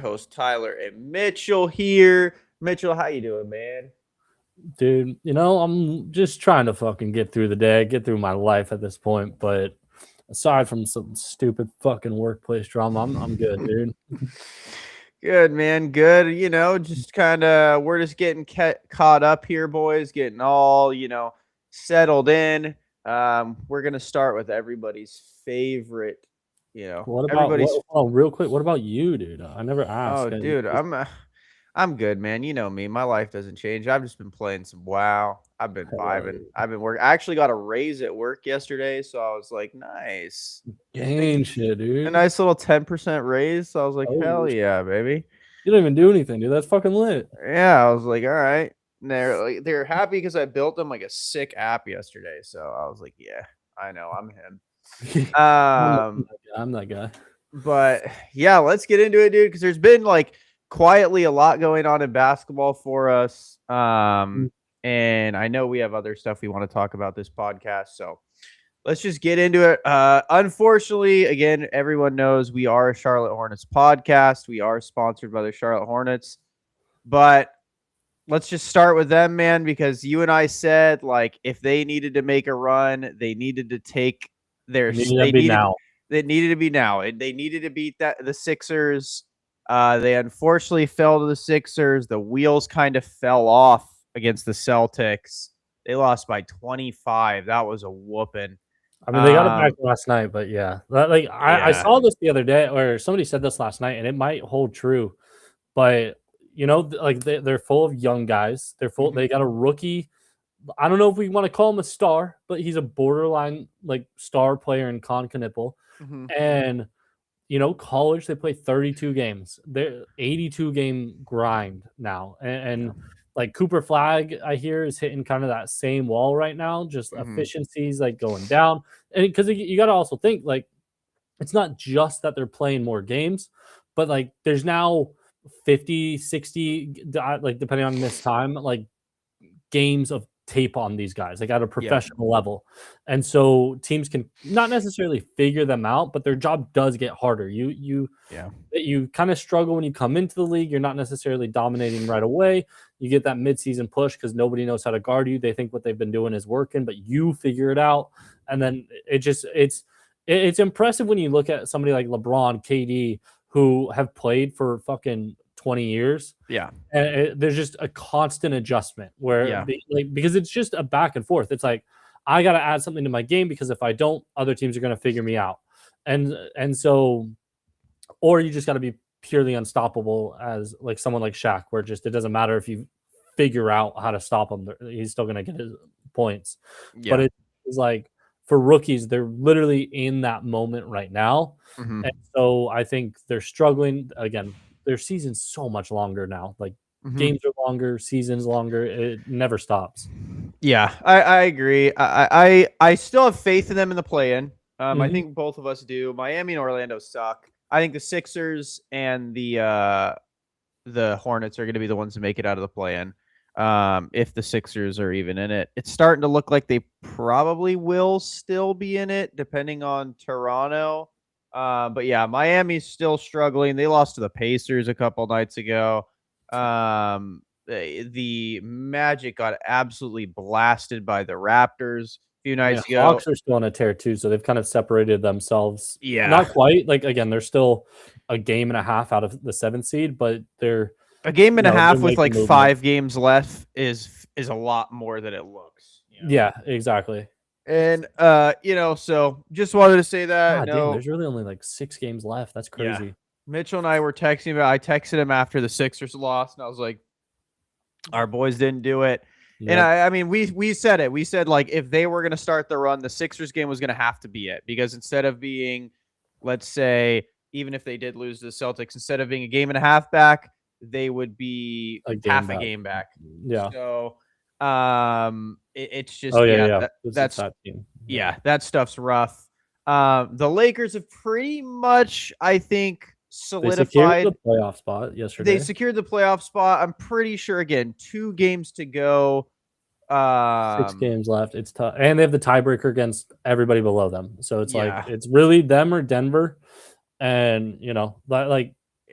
host Tyler and Mitchell here. Mitchell, how you doing, man? Dude, I'm just trying to fucking get through the day, get through my life at this point. But aside from some stupid fucking workplace drama, I'm good, dude. Good, man. Good. Just kind of we're just getting caught up here, boys. Getting all settled in. We're gonna start with everybody's favorite. What about Everybody's. what? Oh, real quick, what about you, dude? I never asked. Oh, dude, I'm good, man. You know me. My life doesn't change. I've just been playing some WoW. I've been vibing. I've been working. I actually got a raise at work yesterday, so I was like, nice. Game shit, A dude. nice little 10% raise. So I was like, Oh, hell yeah, baby. you don't even do anything, dude. That's fucking lit. Yeah, I was like, all right. And they're happy because I built them like a sick app yesterday. So I was like, yeah, I know, I'm him. I'm that guy. But yeah, let's get into it, dude, because there's been like quietly a lot going on in basketball for us. And I know we have other stuff we want to talk about this podcast. So let's just get into it. Unfortunately, again, everyone knows we are a Charlotte Hornets podcast. We are sponsored by the Charlotte Hornets. But let's just start with them, man, because you and I said, like, if they needed to make a run, they needed to take their They needed now. It needed to be now. They needed to beat the Sixers. They unfortunately fell to the Sixers. The wheels kind of fell off against the Celtics. They lost by 25. That was a whooping. I mean, they got it back last night, but yeah. I saw this the other day, or somebody said this last night, and it might hold true. But, they're full of young guys. They're full. Mm-hmm. They got a rookie. I don't know if we want to call him a star, but he's a borderline, star player in Con Knipple. Mm-hmm. And, college, they play 32 games. They're 82-game grind now. And Cooper Flag, I hear, is hitting kind of that same wall right now. Just efficiencies, going down. And because you got to also think, it's not just that they're playing more games, but, there's now 50, 60, depending on this time, games of tape on these guys, at a professional level. And so teams can not necessarily figure them out, but their job does get harder. You kind of struggle when you come into the league. You're not necessarily dominating right away. You get that midseason push because nobody knows how to guard you. They think what they've been doing is working, but you figure it out. And then it's impressive when you look at somebody like LeBron, KD, who have played for fucking 20 years. Yeah. And there's just a constant adjustment where because it's just a back and forth. It's like, I got to add something to my game because if I don't, other teams are going to figure me out. And so, or you just got to be purely unstoppable as someone like Shaq, where it doesn't matter if you figure out how to stop him, he's still going to get his points. Yeah. But it's for rookies, they're literally in that moment right now. Mm-hmm. And so I think they're struggling again. Their season's so much longer now. Games are longer, seasons longer. It never stops. Yeah, I agree. I still have faith in them in the play-in. I think both of us do. Miami and Orlando suck. I think the Sixers and the Hornets are going to be the ones to make it out of the play-in. If the Sixers are even in it, it's starting to look like they probably will still be in it, depending on Toronto. But yeah, Miami's still struggling. They lost to the Pacers a couple nights ago. The Magic got absolutely blasted by the Raptors a few nights ago. Hawks are still on a tear too, so they've kind of separated themselves. Yeah, not quite. Again, they're still a game and a half out of the 7th seed, but they're a game and a half with 5 games left is a lot more than it looks. Yeah, exactly. And so just wanted to say that. Damn, there's really only 6 games left. That's crazy. Yeah. Mitchell and I were texting about. I texted him after the Sixers lost, and I was like, "Our boys didn't do it." Yep. And I mean, we said it. We said if they were going to start the run, the Sixers game was going to have to be it, because instead of being, let's say, even if they did lose to the Celtics, instead of being a game and a half back, they would be a game back. Yeah. So, it's just that stuff's rough. The Lakers have pretty much, I think, solidified the playoff spot yesterday. They secured the playoff spot. I'm pretty sure, again, 2 games to go. 6 games left. It's tough, and they have the tiebreaker against everybody below them. So it's it's really them or Denver, and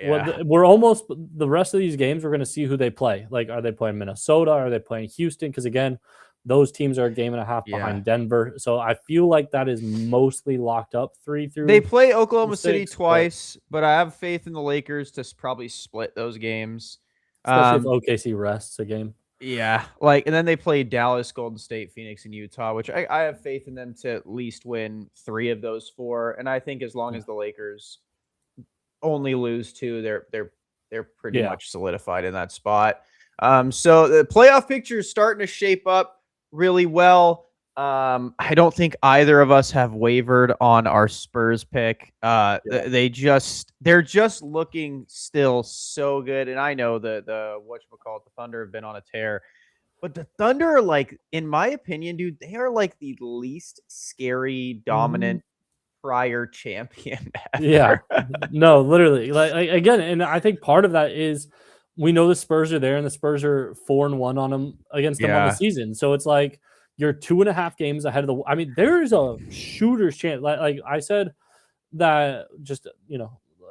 Yeah. We're almost the rest of these games. We're going to see who they play. Like, are they playing Minnesota? Are they playing Houston? Because again, those teams are a game and a half Yeah. behind Denver. So I feel like that is mostly locked up 3 They through play Oklahoma City 6, but twice, but I have faith in the Lakers to probably split those games. especially if Um, OKC rests a game. yeah, like, and then they play Dallas, Golden State, Phoenix, and Utah, which I have faith in them to at least win 3 of those 4. And I think as long as the Lakers only lose 2, they're pretty Yeah. much solidified in that spot. So the playoff picture is starting to shape up really well. I don't think either of us have wavered on our Spurs pick. They're just looking still so good. And I know the whatchamacallit, the Thunder have been on a tear. But the Thunder are, like, in my opinion, dude, they are like the least scary, dominant prior champion Yeah. ever. No, literally. Like again, and I think part of that is we know the Spurs are there and the Spurs are 4-1 on them against them on the Yeah. season. So it's like you're 2.5 games ahead of the I mean, there's a shooter's chance. Like I said that just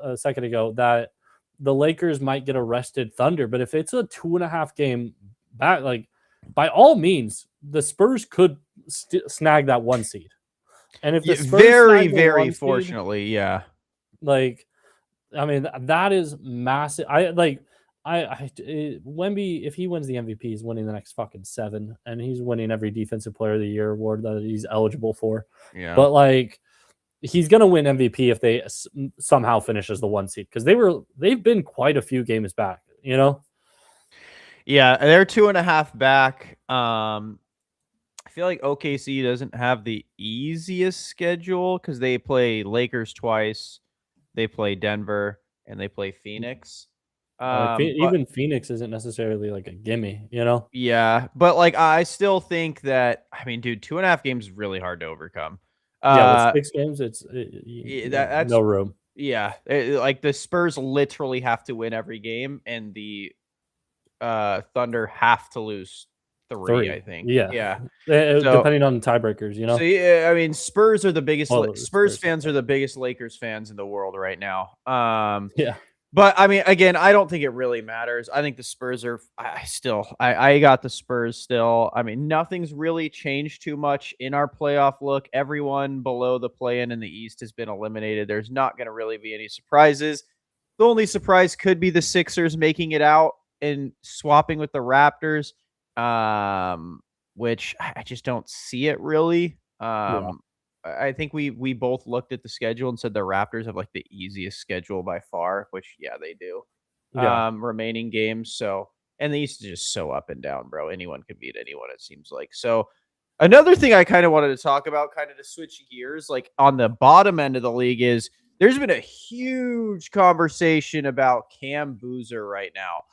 a second ago that the Lakers might get arrested Thunder, but if it's a 2.5 game back, like by all means, the Spurs could snag that 1 seed. And if the Spurs Very, snag the very 1 seed, fortunately, yeah. like, I mean, that is massive. Wemby, if he wins the MVP, he's winning the next fucking 7, and he's winning every Defensive Player of the Year award that he's eligible for. Yeah. But like, he's gonna win MVP if they somehow finish as the 1 seed because they've been quite a few games back. Yeah, they're 2.5 back. I feel like OKC doesn't have the easiest schedule because they play Lakers twice, they play Denver, and they play Phoenix. But Even Phoenix isn't necessarily like a gimme. yeah, but like I still think that dude, 2.5 games is really hard to overcome. Yeah, with 6 games, That's no room. yeah. Like the Spurs literally have to win every game, and the Thunder have to lose 3, I think. Yeah. Yeah. Depending on tiebreakers, So yeah, Spurs are the biggest. Well, Spurs fans are the biggest Lakers fans in the world right now. Yeah. But again, I don't think it really matters. I think the Spurs are. I got the Spurs still. Nothing's really changed too much in our playoff look. Everyone below the play-in the East has been eliminated. There's not going to really be any surprises. The only surprise could be the Sixers making it out and swapping with the Raptors, which I just don't see it really. I think we both looked at the schedule and said the Raptors have like the easiest schedule by far, which yeah, they do. Yeah. Remaining games. So, and the East is just so up and down, bro. Anyone can beat anyone, it seems like. So another thing I kind of wanted to talk about, kind of to switch gears, like on the bottom end of the league, is there's been a huge conversation about Cam Boozer right now.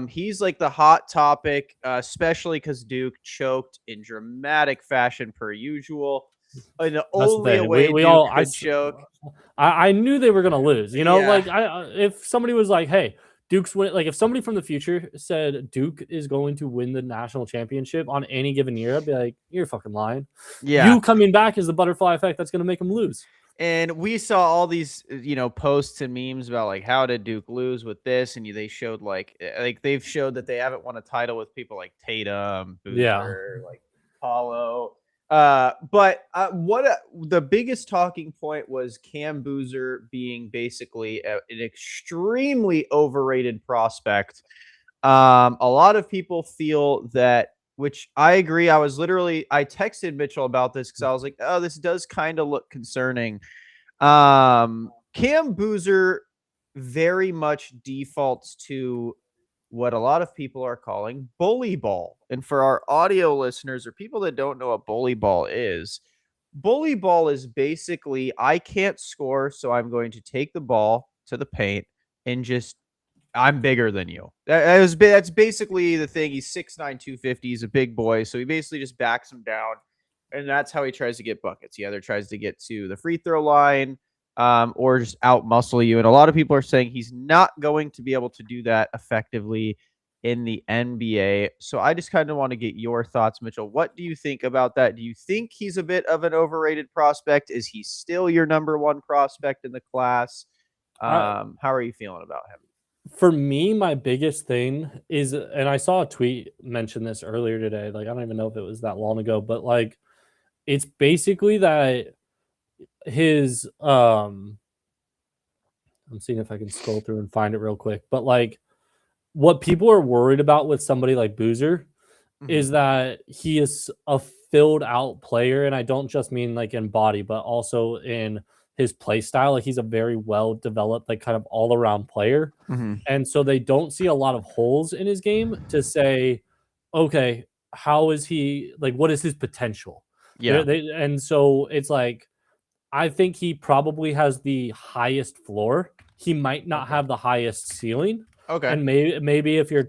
He's like the hot topic, especially because Duke choked in dramatic fashion per usual. In the only way Duke could choke. I knew they were gonna lose. Yeah. Like if somebody was like, "Hey, Duke's win," like if somebody from the future said Duke is going to win the national championship on any given year, I'd be like, "You're fucking lying." Yeah, you coming back is the butterfly effect that's gonna make them lose. And we saw all these, posts and memes about like how did Duke lose with this, and they showed like they've showed that they haven't won a title with people like Tatum, Boozer, like Paulo. But the biggest talking point was Cam Boozer being basically an extremely overrated prospect. A lot of people feel that, which I agree. I texted Mitchell about this because I was like, oh, this does kind of look concerning. Cam Boozer very much defaults to what a lot of people are calling bully ball. And for our audio listeners or people that don't know what bully ball is basically I can't score, so I'm going to take the ball to the paint and just I'm bigger than you. That's basically the thing. He's 6'9", 250. He's a big boy, so he basically just backs him down, and that's how he tries to get buckets. He either tries to get to the free throw line, or just out muscle you. And a lot of people are saying he's not going to be able to do that effectively in the NBA. So I just kind of want to get your thoughts, Mitchell. What do you think about that? Do you think he's a bit of an overrated prospect? Is he still your number one prospect in the class? How are you feeling about him? For me, my biggest thing is, and I saw a tweet mention this earlier today. Like, I don't even know if it was that long ago, but like, it's basically that his I'm seeing if I can scroll through and find it real quick. But like, what people are worried about with somebody like Boozer is that he is a filled out player, and I don't just mean like in body, but also in his play style. Like, he's a very well developed, like kind of all around player, and so they don't see a lot of holes in his game to say, okay, how is he, like, what is his potential? Yeah. And so it's like, I think he probably has the highest floor. He might not have the highest ceiling. Okay. And maybe if you're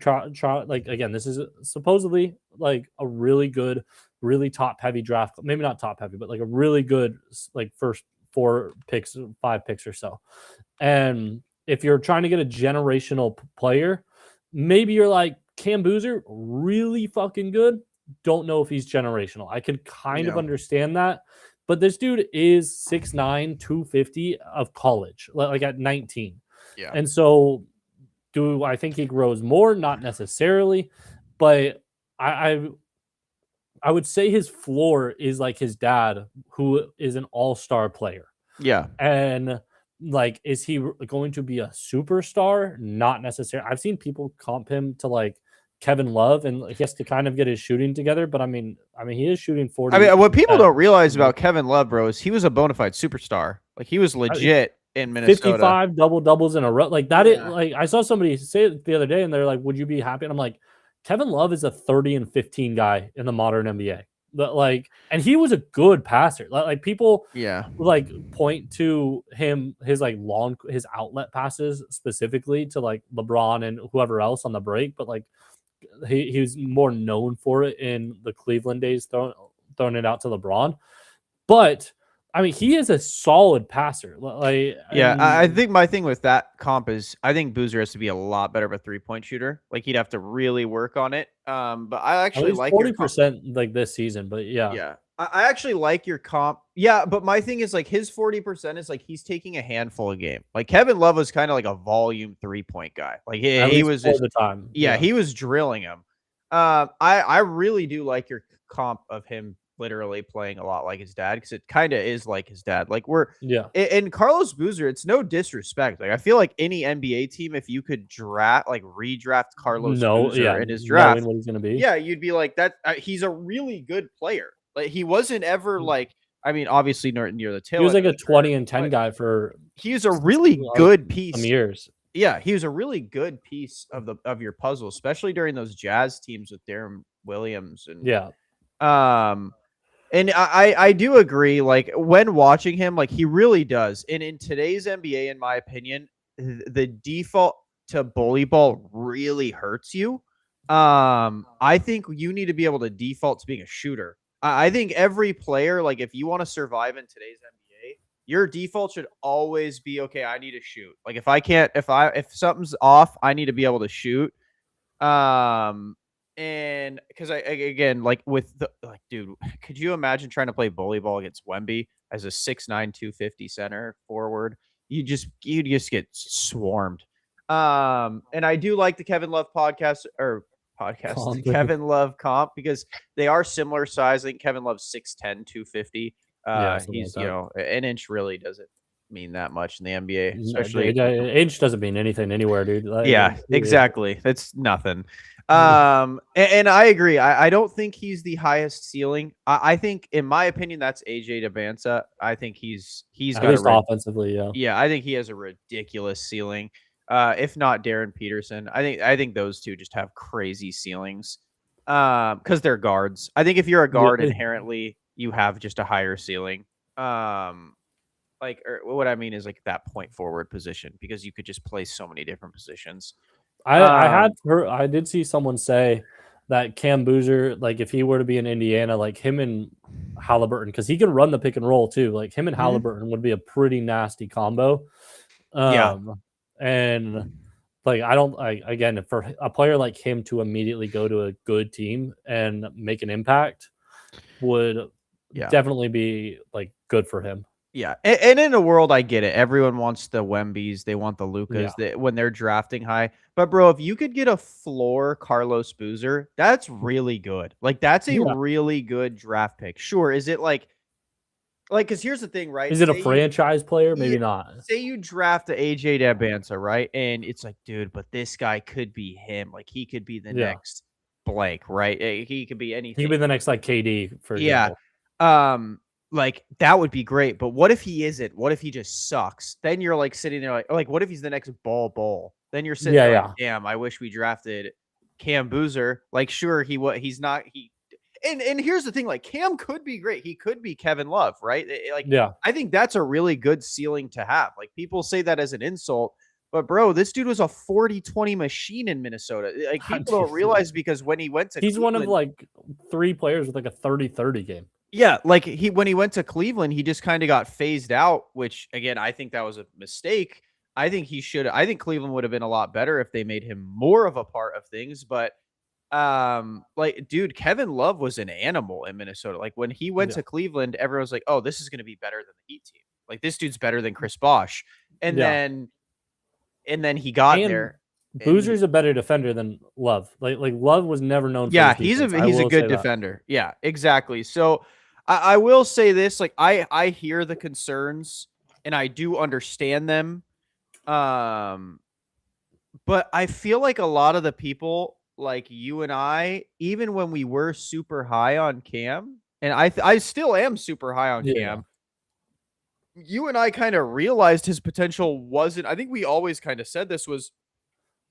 like, again, this is supposedly like a really good, really top heavy draft. Maybe not top heavy, but like a really good, like, first 4 picks, 5 picks or so. And if you're trying to get a generational player, maybe you're like, Cam Boozer, really fucking good. Don't know if he's generational. I could kind of understand that. But this dude is 6'9", 250 of college, like at 19. Yeah. And so do I think he grows more? Not necessarily. But I would say his floor is like his dad, who is an all-star player. Yeah. And like, is he going to be a superstar? Not necessarily. I've seen people comp him to like Kevin Love, and he has to kind of get his shooting together. But I mean, he is shooting 40. I mean, what people don't realize about Kevin Love, bro, is he was a bona fide superstar. Like, he was legit in Minnesota. 55 double-doubles in a row. Like that. Yeah. Like, I saw somebody say it the other day, and they're like, would you be happy? And I'm like, Kevin Love is a 30 and 15 guy in the modern NBA. Like, and he was a good passer. Like people, like, point to him, his like his outlet passes specifically to like LeBron and whoever else on the break, but like he was more known for it in the Cleveland days, throwing it out to LeBron. But I mean, he is a solid passer. Like, I think my thing with that comp is I think Boozer has to be a lot better of a 3-point shooter. Like, he'd have to really work on it. But I actually like 40% like this season. But yeah, I actually like your comp. Yeah, but my thing is like his 40% is like he's taking a handful a game. Like, Kevin Love was kind of like a volume 3-point guy. Like, he was all the time. Yeah, he was drilling him. I really do like your comp of him literally playing a lot like his dad, because it kind of is like his dad. Like, and Carlos Boozer, it's no disrespect. Like, I feel like any NBA team, if you could redraft Carlos Boozer in his draft, what he's gonna be, you'd be like that. He's a really good player. Like, he wasn't ever like, I mean, obviously near the tail. He was like a 20 and 10 guy for. He was a really good piece. Some years. Yeah, he was a really good piece of your puzzle, especially during those Jazz teams with Darren Williams and And I do agree, like, when watching him, like, he really does. And in today's NBA, in my opinion, the default to bully ball really hurts you. I think you need to be able to default to being a shooter. I think every player, like, if you want to survive in today's NBA, your default should always be, okay, I need to shoot. Like, if something's off, I need to be able to shoot. And because again, like, dude, could you imagine trying to play bully ball against Wemby as a 6'9", 250 center forward? You just get swarmed. And I do like the Kevin Love Kevin Love comp, because they are similar size. I think Kevin Love's 6'10", 250. He's, an inch really doesn't mean that much in the NBA, especially inch doesn't mean anything anywhere, dude. Like, exactly. That's nothing. And I agree. I don't think he's the highest ceiling. I think, in my opinion, that's AJ Debinsa. I think he's got offensively. I think he has a ridiculous ceiling. If not Darren Peterson, I think those two just have crazy ceilings. Because they're guards. I think if you're a guard, inherently you have just a higher ceiling. What I mean is, like, that point forward position, because you could just play so many different positions. I did see someone say that Cam Boozer, like, if he were to be in Indiana, like, him and Halliburton, because he can run the pick and roll too. Like, him and Halliburton would be a pretty nasty combo. And like, again, for a player like him to immediately go to a good team and make an impact would definitely be, like, good for him. Yeah, and in a world, I get it. Everyone wants the Wembys, they want the Yeah. Lukas when they're drafting high. But bro, if you could get a floor Carlos Boozer, that's really good. Like that's a Yeah. really good draft pick. Sure, is it like because here's the thing, right? Is it a franchise player? Yeah, Maybe not. say you draft the AJ Dabanza, right? And it's like, dude, but this guy could be him. Like he could be the Yeah. next blank, right? He could be He could anything. be the next like KD, for Yeah. example. Like that would be great. But what if he isn't? What if he just sucks? Then you're like sitting there like what if he's the next ball? Then you're sitting Yeah, there like, yeah. damn, I wish we drafted Cam Boozer. Like, sure, he's not and here's the thing, like Cam could be great. He could be Kevin Love, right? Like Yeah. I think that's a really good ceiling to have. Like people say that as an insult, but bro, this dude was a 40-20 machine in Minnesota. Like people don't realize because when he went to He's one of Cleveland, like 3 players with like a 30-30 game. yeah, like when he went to Cleveland, he just kind of got phased out, which again, I think that was a mistake. I think Cleveland would have been a lot better if they made him more of a part of things, but like dude, Kevin Love was an animal in Minnesota. Like when he went Yeah. to Cleveland, everyone's like, "Oh, this is going to be better than the Heat team. Like this dude's better than Chris Bosh." And Yeah. then he got And there. Boozer's a better defender than Love. Like Love was never known for Yeah, his defense. he's a good defender. Yeah, exactly. So I will say this, like I hear the concerns and I do understand them. But I feel like a lot of the people like you and I, even when we were super high on Cam, and I still am super high on Yeah. Cam, you and I kind of realized his potential wasn't. I think we always kind of said this was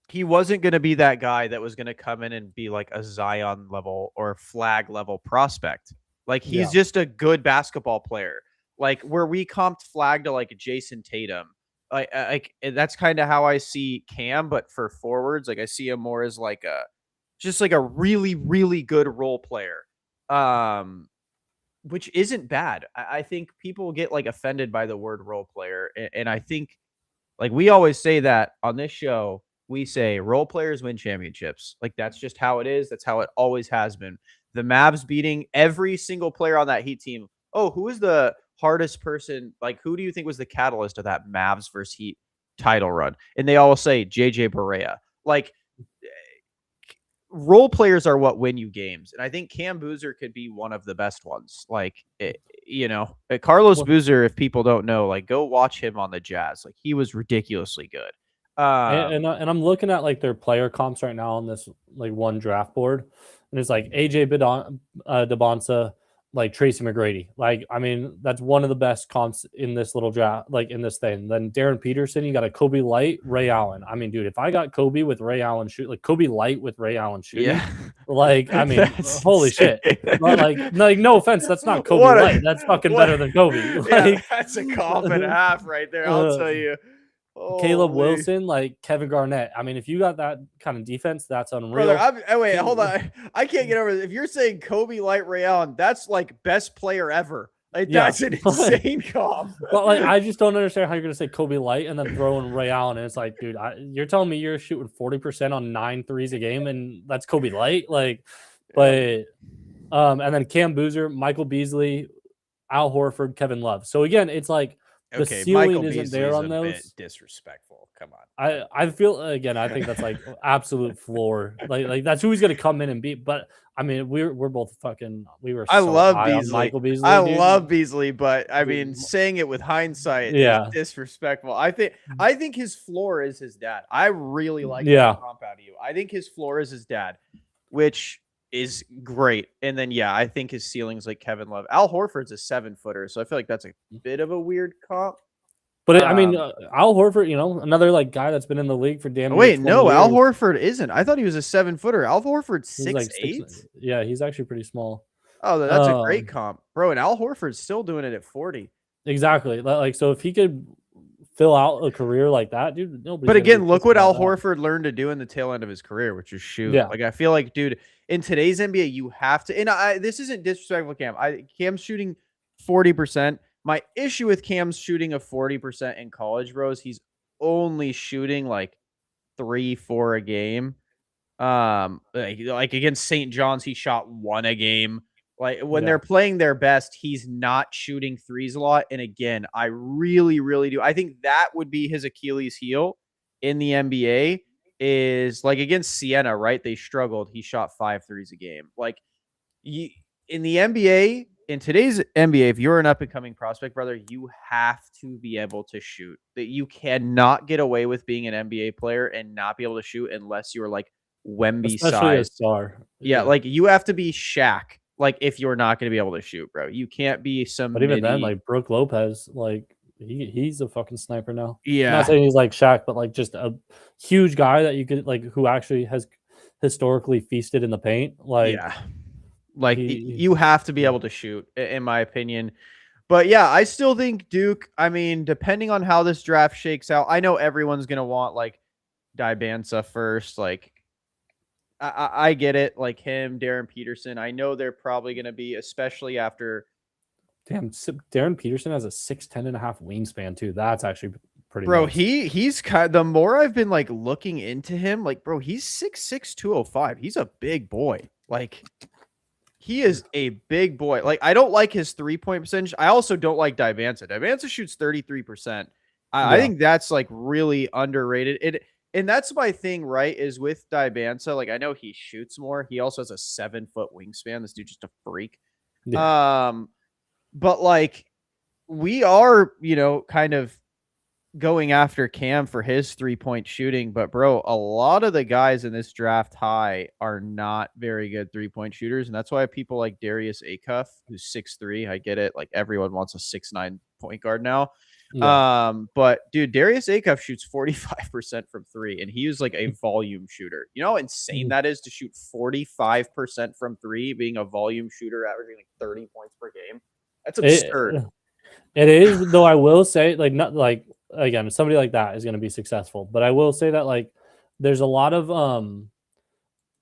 he wasn't going to be that guy that was going to come in and be like a Zion level or flag level prospect. Like he's Yeah. just a good basketball player. Like where we comped flag to like Jason Tatum. Like that's kind of how I see Cam, but for forwards, like I see him more as like just like a really, really good role player. Which isn't bad. I think people get like offended by the word role player. And I think like we always say that on this show, we say role players win championships. Like that's just how it is. That's how it always has been. The Mavs beating every single player on that Heat team. Oh, who is the hardest person? Like, who do you think was the catalyst of that Mavs versus Heat title run? And they all say JJ Barea. Like, role players are what win you games. And I think Cam Boozer could be one of the best ones. Like, Carlos Boozer, if people don't know, like, go watch him on the Jazz. Like, he was ridiculously good. And I'm looking at like their player comps right now on this like one draft board, and it's like AJ Debonsa, like Tracy McGrady. Like, I mean, that's one of the best comps in this little draft, like in this thing. Then Darren Peterson, you got a Kobe Light, Ray Allen. I mean, dude, if I got Kobe with Ray Allen like Kobe Light with Ray Allen shooting, yeah. like, I mean, holy shit. But like, no offense, that's not Kobe Light. That's fucking better than Kobe. Like, yeah, that's a comp and a half right there. I'll tell you. Caleb Wilson, like Kevin Garnett. I mean, if you got that kind of defense, that's unreal. Brother, wait, hold on. I can't get over this. If you're saying Kobe Light Ray Allen, that's like best player ever. Like that's an insane comp. But like, I just don't understand how you're gonna say Kobe Light and then throw in Ray Allen, and it's like, dude, you're telling me you're shooting 40% on 9 threes a game, and that's Kobe Light, like. But and then Cam Boozer, Michael Beasley, Al Horford, Kevin Love. So again, it's like. The ceiling Michael isn't Beasley's there on a those. bit disrespectful. Come on. I feel again. I think that's like absolute floor. Like that's who he's gonna come in and beat. But I mean, we're both fucking. We were. I So love high Beasley. On Michael Beasley. I dude. love Beasley, but I mean, saying it with hindsight is disrespectful. I think his floor is his dad. I really like the comp out of you. I think his floor is his dad, which is great. And then I think his ceiling's like Kevin Love. Al Horford's a 7-footer, so I feel like that's a bit of a weird comp. But I mean, Al Horford, another like guy that's been in the league for damn. Wait, no, years. Al Horford isn't. I thought he was a 7-footer. Al Horford's 6'8". Yeah, he's actually pretty small. Oh, that's a great comp, bro. And Al Horford's still doing it at 40. Exactly. Like, so if he could fill out a career like that, dude. But again, look what Al Horford learned to do in the tail end of his career, which is shoot. Yeah. Like I feel like, dude, in today's NBA, you have to. And this isn't disrespectful, Cam. Cam's shooting 40%. My issue with Cam's shooting of 40% in college, bro, is he's only shooting like 3-4 a game. Like against St. John's, he shot 1 a game. Like when they're playing their best, he's not shooting threes a lot. And again, I really, really do. I think that would be his Achilles heel in the NBA is like against Siena, right? They struggled. He shot 5 threes a game. Like you, in the NBA, in today's NBA, if you're an up and coming prospect, brother, you have to be able to shoot. That you cannot get away with being an NBA player and not be able to shoot unless you're like Wemby especially a size. star. Yeah, like you have to be Shaq. Like if you're not going to be able to shoot, bro, you can't be some. But even then, like Brooke Lopez, like he's a fucking sniper now. Yeah, I'm not saying he's like Shaq, but like just a huge guy that you could like who actually has historically feasted in the paint. Like, yeah, like you have to be able to shoot, in my opinion. But yeah, I still think Duke. I mean, depending on how this draft shakes out, I know everyone's gonna want like Dibansa first. Like, I get it. Like him, Darren Peterson. I know they're probably gonna be, especially after. Damn, Darren Peterson has a 6'10.5" wingspan too. That's actually pretty. Bro, nice. he's kind. The more I've been like looking into him, like bro, he's 6'6", 205. He's a big boy. Like. He is a big boy. Like, I don't like his 3-point percentage. I also don't like Dibansa. Dibansa shoots 33%. I think that's like really underrated. And that's my thing, right? Is with Dibansa, like I know he shoots more. He also has a 7-foot wingspan. This dude's just a freak. Yeah. But like we are, kind of going after Cam for his 3-point shooting, but bro, a lot of the guys in this draft high are not very good 3-point shooters, and that's why people like Darius Acuff, who's 6'3", I get it, like everyone wants a 6'9" point guard now. Yeah. But dude, Darius Acuff shoots 45% from 3, and he was like a volume shooter. You know how insane that is to shoot 45% from 3, being a volume shooter, averaging like 30 points per game. That's absurd. It is, though. I will say, like, not like again, somebody like that is going to be successful. But I will say that like, there's a lot of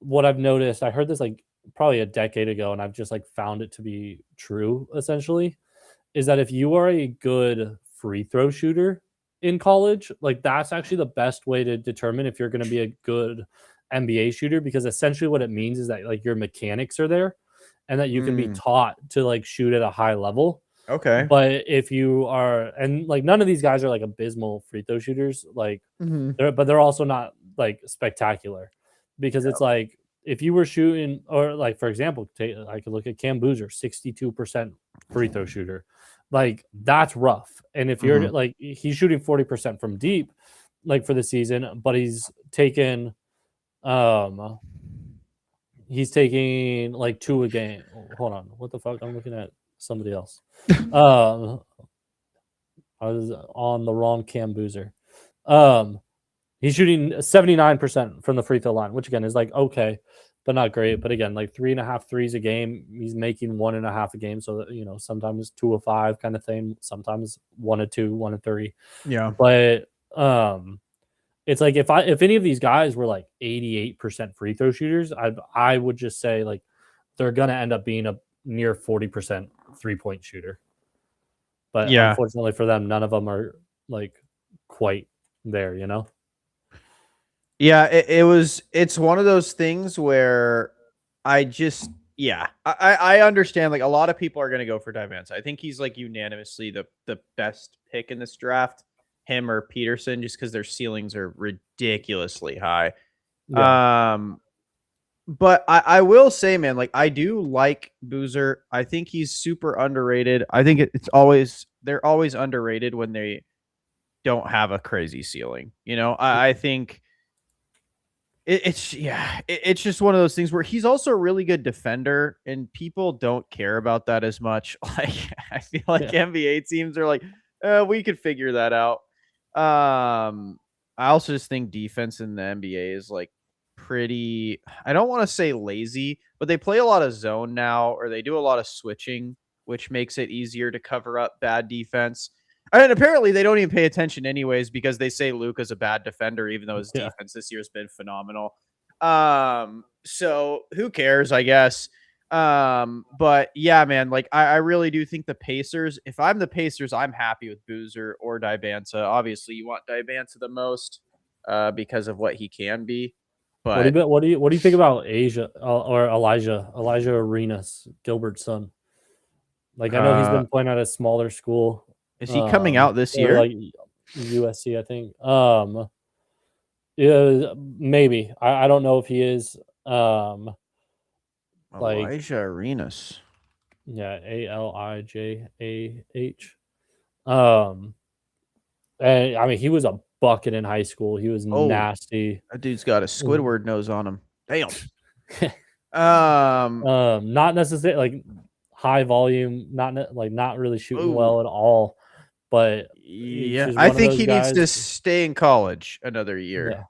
what I've noticed. I heard this like probably a decade ago, and I've just like found it to be true. Essentially, is that if you are a good free throw shooter in college, like that's actually the best way to determine if you're going to be a good NBA shooter, because essentially what it means is that like your mechanics are there, and that you can be taught to like shoot at a high level. Okay. But if you are, and like none of these guys are like abysmal free throw shooters, like they're also not like spectacular, because it's like if you were shooting, or like for example, I could look at Cam Boozer, 62% free throw shooter, like that's rough. And if you're like he's shooting 40% from deep, like for the season, but he's taking like 2 a game. Hold on, what the fuck? I'm looking at somebody else. I was on the wrong Cam Boozer. He's shooting 79% from the free throw line, which again is like okay, but not great. But again, like 3.5 threes a game. He's making 1.5 a game, so that sometimes 2 of 5 kind of thing. Sometimes 1 of 2, 1 of 3. Yeah, but it's like if any of these guys were like 88% free throw shooters, I would just say like they're gonna end up being a near 40% 3-point shooter. But unfortunately for them, none of them are like quite there, Yeah, it's one of those things where I just I understand like a lot of people are gonna go for Dibansa. I think he's like unanimously the best pick in this draft, him or Peterson, just because their ceilings are ridiculously high. Yeah. But I will say, man, like I do like Boozer. I think he's super underrated. I think they're always underrated when they don't have a crazy ceiling. I think it's just one of those things where he's also a really good defender, and people don't care about that as much. Like I feel like NBA teams are like, we could figure that out. I also just think defense in the NBA is like pretty, I don't want to say lazy, but they play a lot of zone now, or they do a lot of switching, which makes it easier to cover up bad defense. And apparently they don't even pay attention anyways, because they say Luka's a bad defender, even though his defense this year has been phenomenal. So who cares, I guess. But yeah, man, like I really do think the Pacers, if I'm the Pacers, I'm happy with Boozer or Dibansa. Obviously you want Dibansa the most, because of what he can be. But what do you think about Asia or Elijah Arenas, Gilbert's son? Like I know he's been playing at a smaller school. Is he coming out this year? Like USC, I think. Yeah, maybe. I don't know if he is. Elijah Arenas. Yeah, Alijah. And I mean, he was a bucket in high school. He was nasty. That dude's got a Squidward nose on him. Damn. Not necessarily like high volume, not really shooting well at all. But yeah, I think he needs to stay in college another year.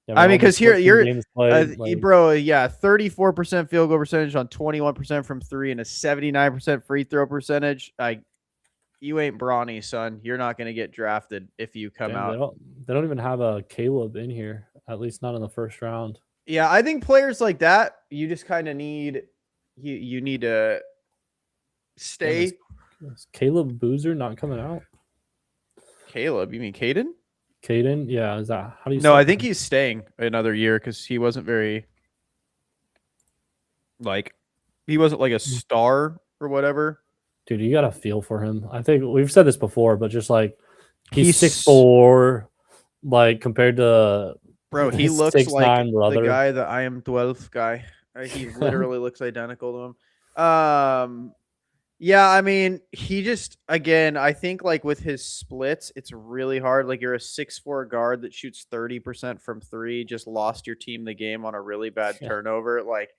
Yeah. I mean, because here you're, bro, 34% field goal percentage on 21% from three and a 79% free throw percentage. You ain't brawny, son. You're not going to get drafted if you come out. They don't even have a Caleb in here, at least not in the first round. Yeah, I think players like that, you just kind of need, you need to stay. Is Caleb Boozer not coming out? Caleb, you mean Caden? Caden, yeah. Is that how do you? No, I think he's staying another year because he wasn't very, he wasn't like a star or whatever. Dude, you got to feel for him. I think we've said this before, but just like he's 6'4", like compared to he looks like the guy, the I am 12 guy. He literally looks identical to him. Yeah, I mean, he just, again, I think like with his splits, it's really hard. Like you're a 6'4" guard that shoots 30% from three, just lost your team the game on a really bad turnover. Like,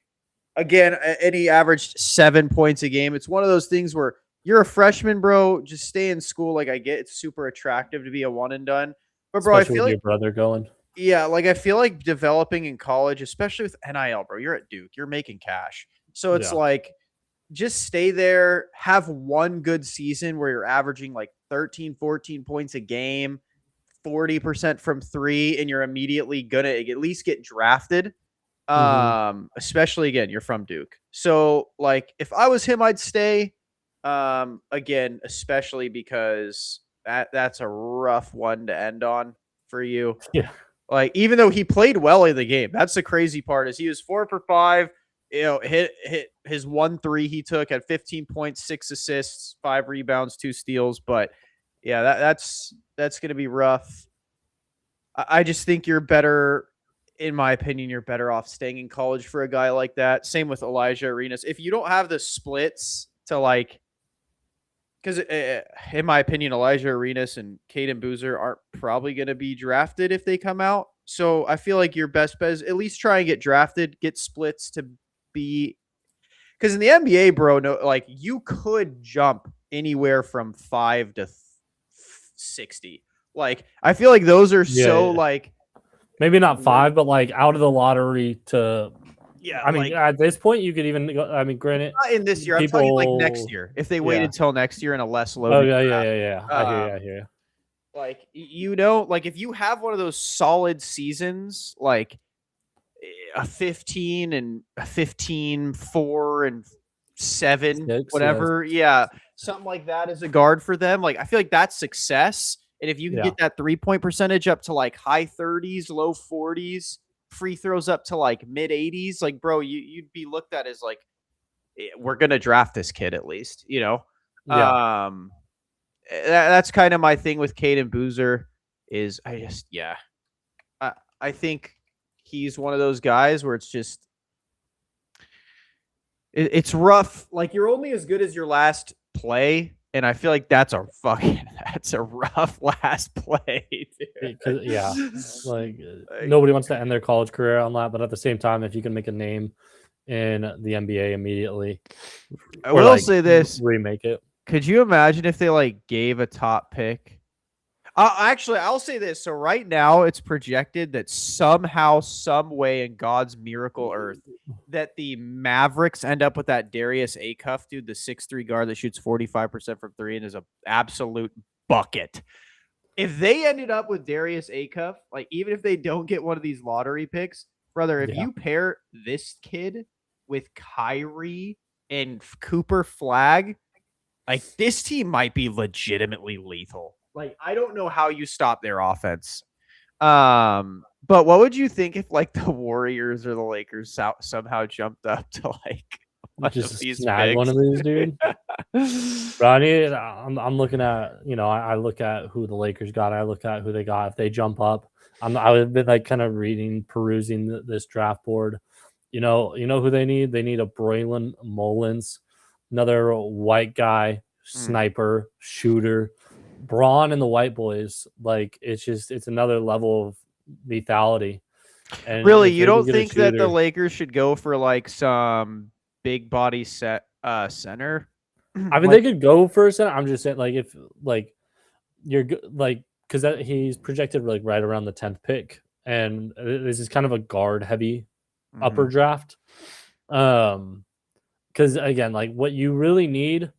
again, and he averaged 7 points a game. It's one of those things where you're a freshman, bro. Just stay in school. Like I get it's super attractive to be a one and done. But bro, especially I feel with like your brother going. Yeah, like I feel like developing in college, especially with NIL, bro. You're at Duke. You're making cash. So it's like just stay there, have one good season where you're averaging like 13, 14 points a game, 40% from three, and you're immediately gonna at least get drafted. Especially again, you're from Duke. So like if I was him, I'd stay. Again, especially because that's a rough one to end on for you. Yeah. Like even though he played well in the game, that's the crazy part is he was 4 for 5. You know, hit his 1-3 he took at 15 points, 6 assists, 5 rebounds, 2 steals. But yeah, that's going to be rough. I just think you're better, in my opinion, you're better off staying in college for a guy like that. Same with Elijah Arenas. If you don't have the splits to like, because in my opinion, Elijah Arenas and Caden Boozer aren't probably going to be drafted if they come out. So I feel like your best bet is at least try and get drafted, get splits to be, because in the NBA, bro, no, like you could jump anywhere from 5 to 60. Like I feel like those are like maybe not 5, but like out of the lottery to. Yeah, I mean, at this point, you could even go. I mean, granted, not in this year. I'm talking like next year. If they waited till next year in a less loaded. Oh yeah. I hear you. Like like if you have one of those solid seasons, like a 15 and a 15, 4 and 7, 6, whatever, something like that as a guard for them. Like I feel like that's success. And if you can get that 3-point percentage up to like high 30s, low 40s. Free throws up to like mid 80s, like bro, you'd be looked at as like we're gonna draft this kid at least, you know. That's kind of my thing with Caden Boozer is I think he's one of those guys where it's just it's rough. Like you're only as good as your last play. And I feel like that's a rough last play, dude. Like nobody wants to end their college career on that, but at the same time, if you can make a name in the NBA immediately, I will say this: remake it. Could you imagine if they like gave a top pick? Actually, I'll say this. So right now, it's projected that somehow, some way, in God's miracle earth, that the Mavericks end up with that Darius Acuff, dude, the 6'3" guard that shoots 45% from three and is an absolute bucket. If they ended up with Darius Acuff, like even if they don't get one of these lottery picks, brother, if you pair this kid with Kyrie and Cooper Flag, like this team might be legitimately lethal. Like, I don't know how you stop their offense. But what would you think if like the Warriors or the Lakers somehow jumped up to like one of Just these snag one picks? of these, dude. But I'm looking at, I look at who the Lakers got. I look at who they got. If they jump up, I've been like kind of perusing this draft board. You know who they need? They need a Braylon Mullins, another white guy, sniper, shooter. Braun and the white boys, like it's another level of lethality. And Really, if you they can don't get a think that the shooter, Lakers should go for like some big body center? I mean, Like, they could go for a center. I'm just saying, like, if like you're like, because he's projected like right around the 10th pick, and this is kind of a guard heavy upper draft. Because again, like what you really need,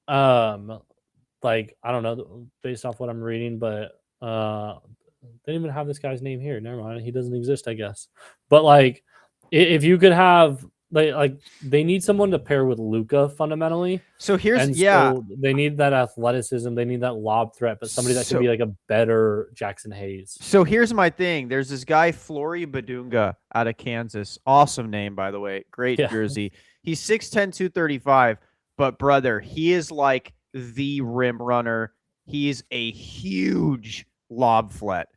like I don't know, based off what I'm reading, but they didn't even have this guy's name here. Never mind, he doesn't exist, I guess. But like, if you could have like they need someone to pair with Luca fundamentally. so here's And so they need that athleticism, they need that lob threat, but somebody that can be like a better Jackson Hayes. So here's my thing. There's this guy, Flory Badunga, out of Kansas. Awesome name, by the way. Great jersey. He's 6'10", 235. But brother, he is like the rim runner. He's a huge lob threat.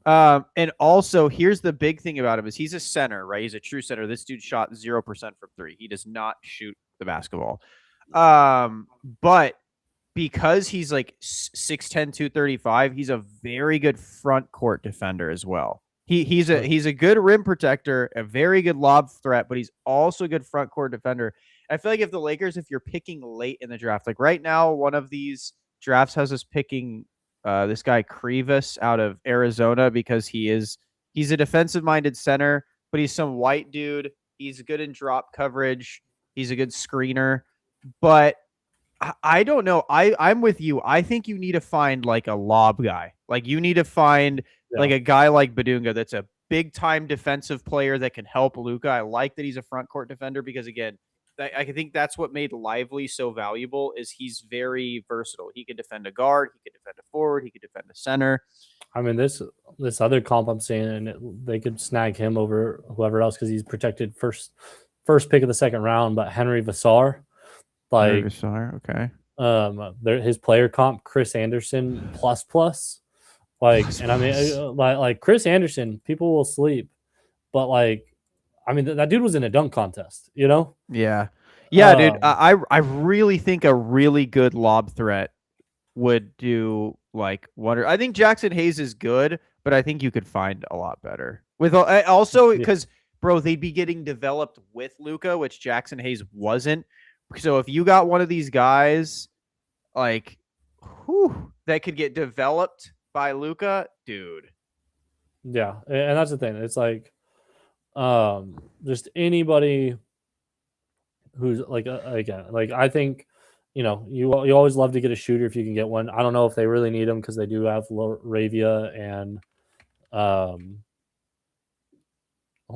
And also, here's the big thing about him is he's a center, right? He's a true center. This dude shot 0% from three. He does not shoot the basketball. But because he's like 6'10", 235, he's a very good front court defender as well. He's a good rim protector, a very good lob threat, but he's also a good front court defender. I feel like if the Lakers, if you're picking late in the draft, like right now, one of these drafts has us picking this guy Krivas out of Arizona because he's a defensive-minded center, but he's some white dude. He's good in drop coverage. He's a good screener, but I don't know. I'm with you. I think you need to find like a lob guy. Like you need to find like a guy like Badunga that's a big time defensive player that can help Luka. I like that he's a front court defender because again, I think that's what made Lively so valuable is he's very versatile. He can defend a guard, he can defend a forward, he can defend a center. I mean, this other comp I'm saying, they could snag him over whoever else because he's protected first pick of the second round. But Henry Vassar, like okay. His player comp, Chris Anderson plus. Like, and I mean, like Chris Anderson, people will sleep, but like, I mean, that dude was in a dunk contest, you know? Yeah, dude. I really think a really good lob threat would do like wonder. I think Jackson Hayes is good, but I think you could find a lot better with also because bro, they'd be getting developed with Luka, which Jackson Hayes wasn't. So if you got one of these guys, like, that could get developed by Luka, dude. Yeah, and that's the thing. It's like, just anybody who's like, again, like I think, you always love to get a shooter if you can get one. I don't know if they really need them because they do have Ravia and, oh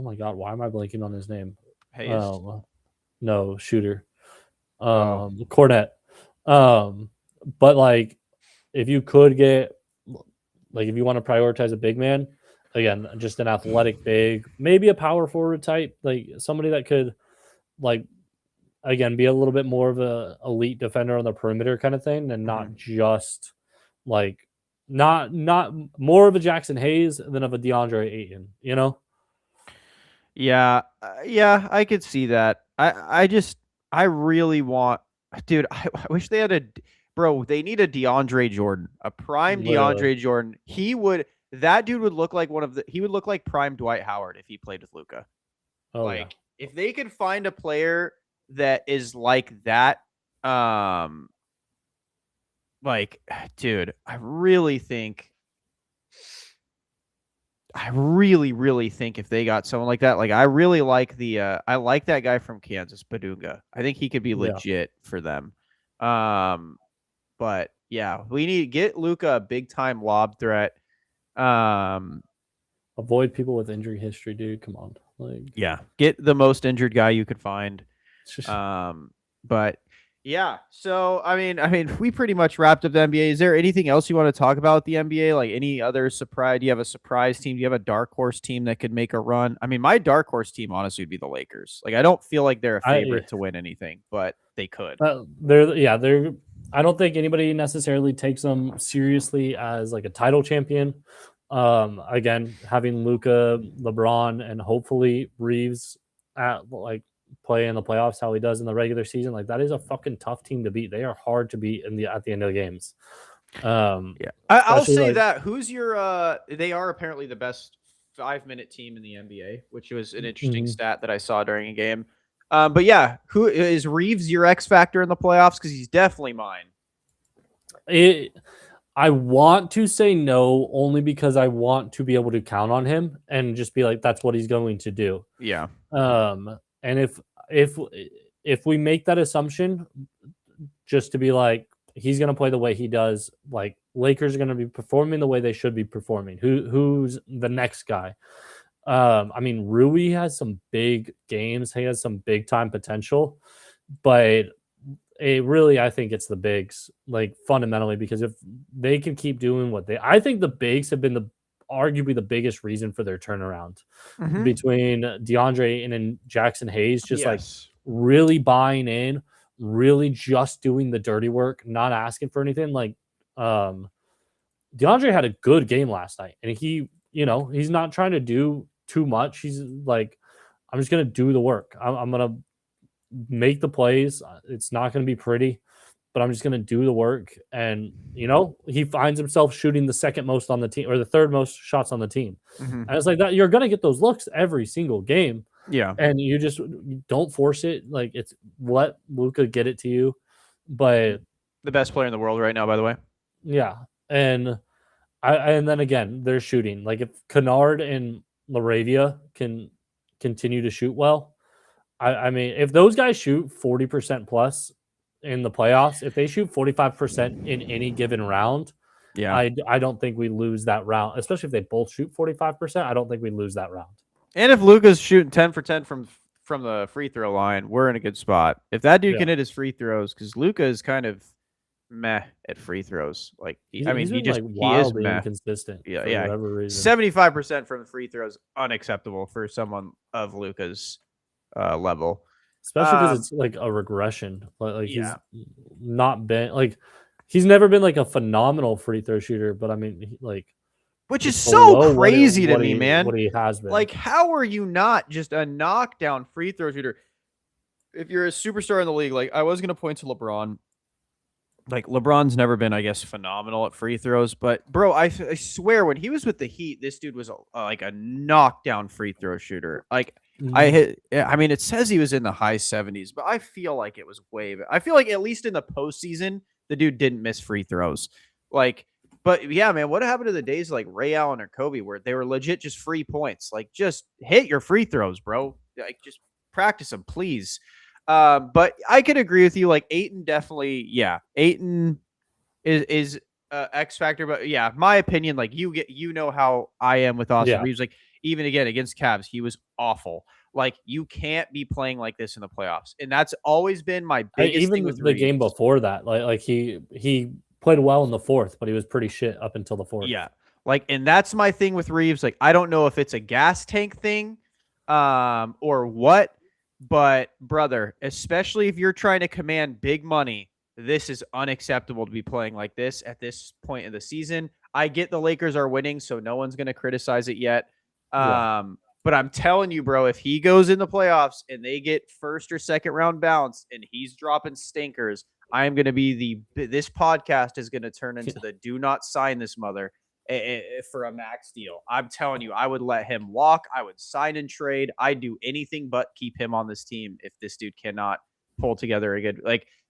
my god, why am I blanking on his name? Hayes. No, shooter. Cornet. But like, if you could get, like, if you want to prioritize a big man, again, just an athletic big, maybe a power forward type, like somebody that could, like, again, be a little bit more of a elite defender on the perimeter kind of thing, and not just like, not more of a Jackson Hayes than of a DeAndre Ayton, you know? Yeah, I could see that. I really want, dude. I wish they had bro. They need a DeAndre Jordan, a prime DeAndre Jordan. That dude would look like he would look like prime Dwight Howard if he played with Luka. If they could find a player that is like that, like, dude, I really think if they got someone like that, like I really like I like that guy from Kansas, Badunga. I think he could be legit for them. But yeah, we need to get Luka a big time lob threat. Avoid people with injury history, dude. Come on. Like, get the most injured guy you could find. But Yeah. So, we pretty much wrapped up the NBA. Is there anything else you want to talk about the NBA? Like any other surprise? Do you have a surprise team? Do you have a dark horse team that could make a run? I mean, my dark horse team honestly would be the Lakers. Like, I don't feel like they're a I favorite to win anything, but they could. they're. I don't think anybody necessarily takes them seriously as like a title champion. Again, having Luca, LeBron, and hopefully Reeves at like play in the playoffs how he does in the regular season, like that is a fucking tough team to beat. They are hard to beat at the end of the games. Yeah, I'll say that. Who's your? They are apparently the best 5-minute team in the NBA, which was an interesting stat that I saw during a game. But yeah, who is Reeves your X factor in the playoffs? Because he's definitely mine. I want to say no, only because I want to be able to count on him and just be like, that's what he's going to do. Yeah. And if we make that assumption, just to be like, he's going to play the way he does, like Lakers are going to be performing the way they should be performing. Who's the next guy? Rui has some big games. He has some big time potential, but I think it's the bigs, like fundamentally, because if they can keep doing I think the bigs have been arguably the biggest reason for their turnaround between DeAndre and Jackson Hayes, just like really buying in, really just doing the dirty work, not asking for anything. Like, DeAndre had a good game last night, and he's not trying to do too much. He's like, I'm just going to do the work. I'm going to make the plays. It's not going to be pretty, but I'm just going to do the work. And, he finds himself shooting the second most on the team or the third most shots on the team. And it's like that. You're going to get those looks every single game. Yeah. And you don't force it. Like, it's let Luka get it to you. But the best player in the world right now, by the way. Yeah. And then again, they're shooting. Like if Kennard and Laravia can continue to shoot well, if those guys shoot 40% plus in the playoffs, if they shoot 45% in any given round, yeah, I don't think we lose that round. Especially if they both shoot 45%, I don't think we lose that round. And if Luka's shooting 10 for 10 from the free throw line, we're in a good spot. If that dude can hit his free throws, because Luka is kind of meh at free throws. Like he is meh. Inconsistent. Yeah, for whatever reason. 75% from the free throws, unacceptable for someone of Luka's level. Especially because it's like a regression. Like he's not been like he's never been like a phenomenal free throw shooter, but which is so crazy to me, man. What he has been. Like, how are you not just a knockdown free throw shooter? If you're a superstar in the league, like I was going to point to LeBron. Like LeBron's never been, I guess, phenomenal at free throws, but bro, I swear when he was with the Heat, this dude was like a knockdown free throw shooter. Like it says he was in the high 70s, but I feel like it was I feel like at least in the postseason, the dude didn't miss free throws. Like, but yeah, man, what happened to the days like Ray Allen or Kobe where they were legit just free points? Like, just hit your free throws, bro. Like, just practice them, please. But I could agree with you. Like Ayton definitely, Ayton is X factor. But yeah, my opinion, like you know how I am with Austin Reeves. Like even again against Cavs, he was awful. Like you can't be playing like this in the playoffs, and that's always been my biggest thing with the Reeves. Game before that. Like he played well in the fourth, but he was pretty shit up until the fourth. Yeah, like and that's my thing with Reeves. Like I don't know if it's a gas tank thing, or what. But brother, especially if you're trying to command big money, this is unacceptable to be playing like this at this point in the season. I get the Lakers are winning, so no one's going to criticize it yet. But I'm telling you, bro, if he goes in the playoffs and they get first or second round bounce and he's dropping stinkers, I am going to be this podcast is going to turn into the do not sign this mother for a max deal. I'm telling you, I would let him walk. I would sign and trade. I'd do anything but keep him on this team if this dude cannot pull together a good,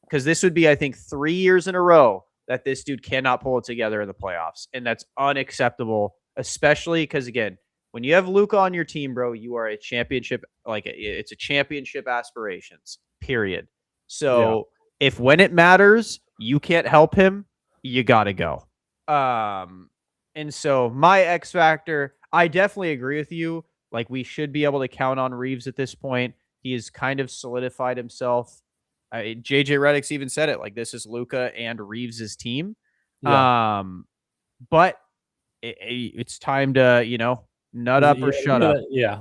because this would be, I think, 3 years in a row that this dude cannot pull it together in the playoffs. And that's unacceptable, especially because, again, when you have Luka on your team, bro, you are a championship, it's a championship aspirations, period. So if when it matters, you can't help him, you got to go. And so my X factor, I definitely agree with you. Like we should be able to count on Reeves at this point. He has kind of solidified himself JJ Redick's even said it, like, this is Luka and Reeves's team. Yeah. But it's time to, nut up or shut up.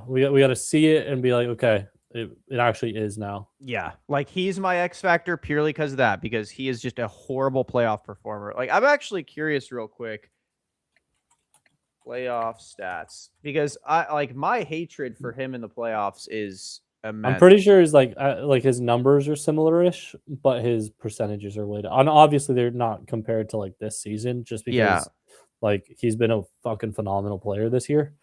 We gotta see it and be like, okay, it actually is now. Yeah, like, he's my X factor purely because of that, because he is just a horrible playoff performer. Like, I'm actually curious real quick. Playoff stats, because I like my hatred for him in the playoffs is I'm immense. pretty sure like his numbers are similar-ish, but his percentages are way down. And obviously they're not compared to like this season, just Yeah. because like he's been a fucking phenomenal player this year.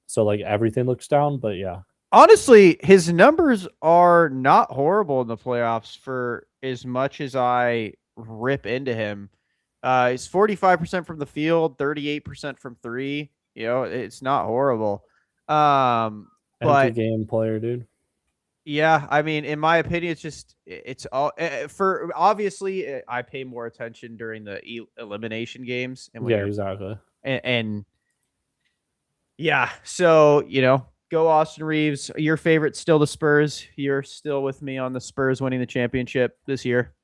So like everything looks down, but yeah. Honestly, his numbers are not horrible in the playoffs for as much as I rip into him. He's 45% from the field, 38% from three. It's not horrible. Empty But game player, dude. yeah, I mean, in my opinion, it's all for obviously I pay more attention during the elimination games and when Yeah, you're exactly. and yeah, so go Austin Reeves. Your favorite still the Spurs. You're still with me on the Spurs winning the championship this year,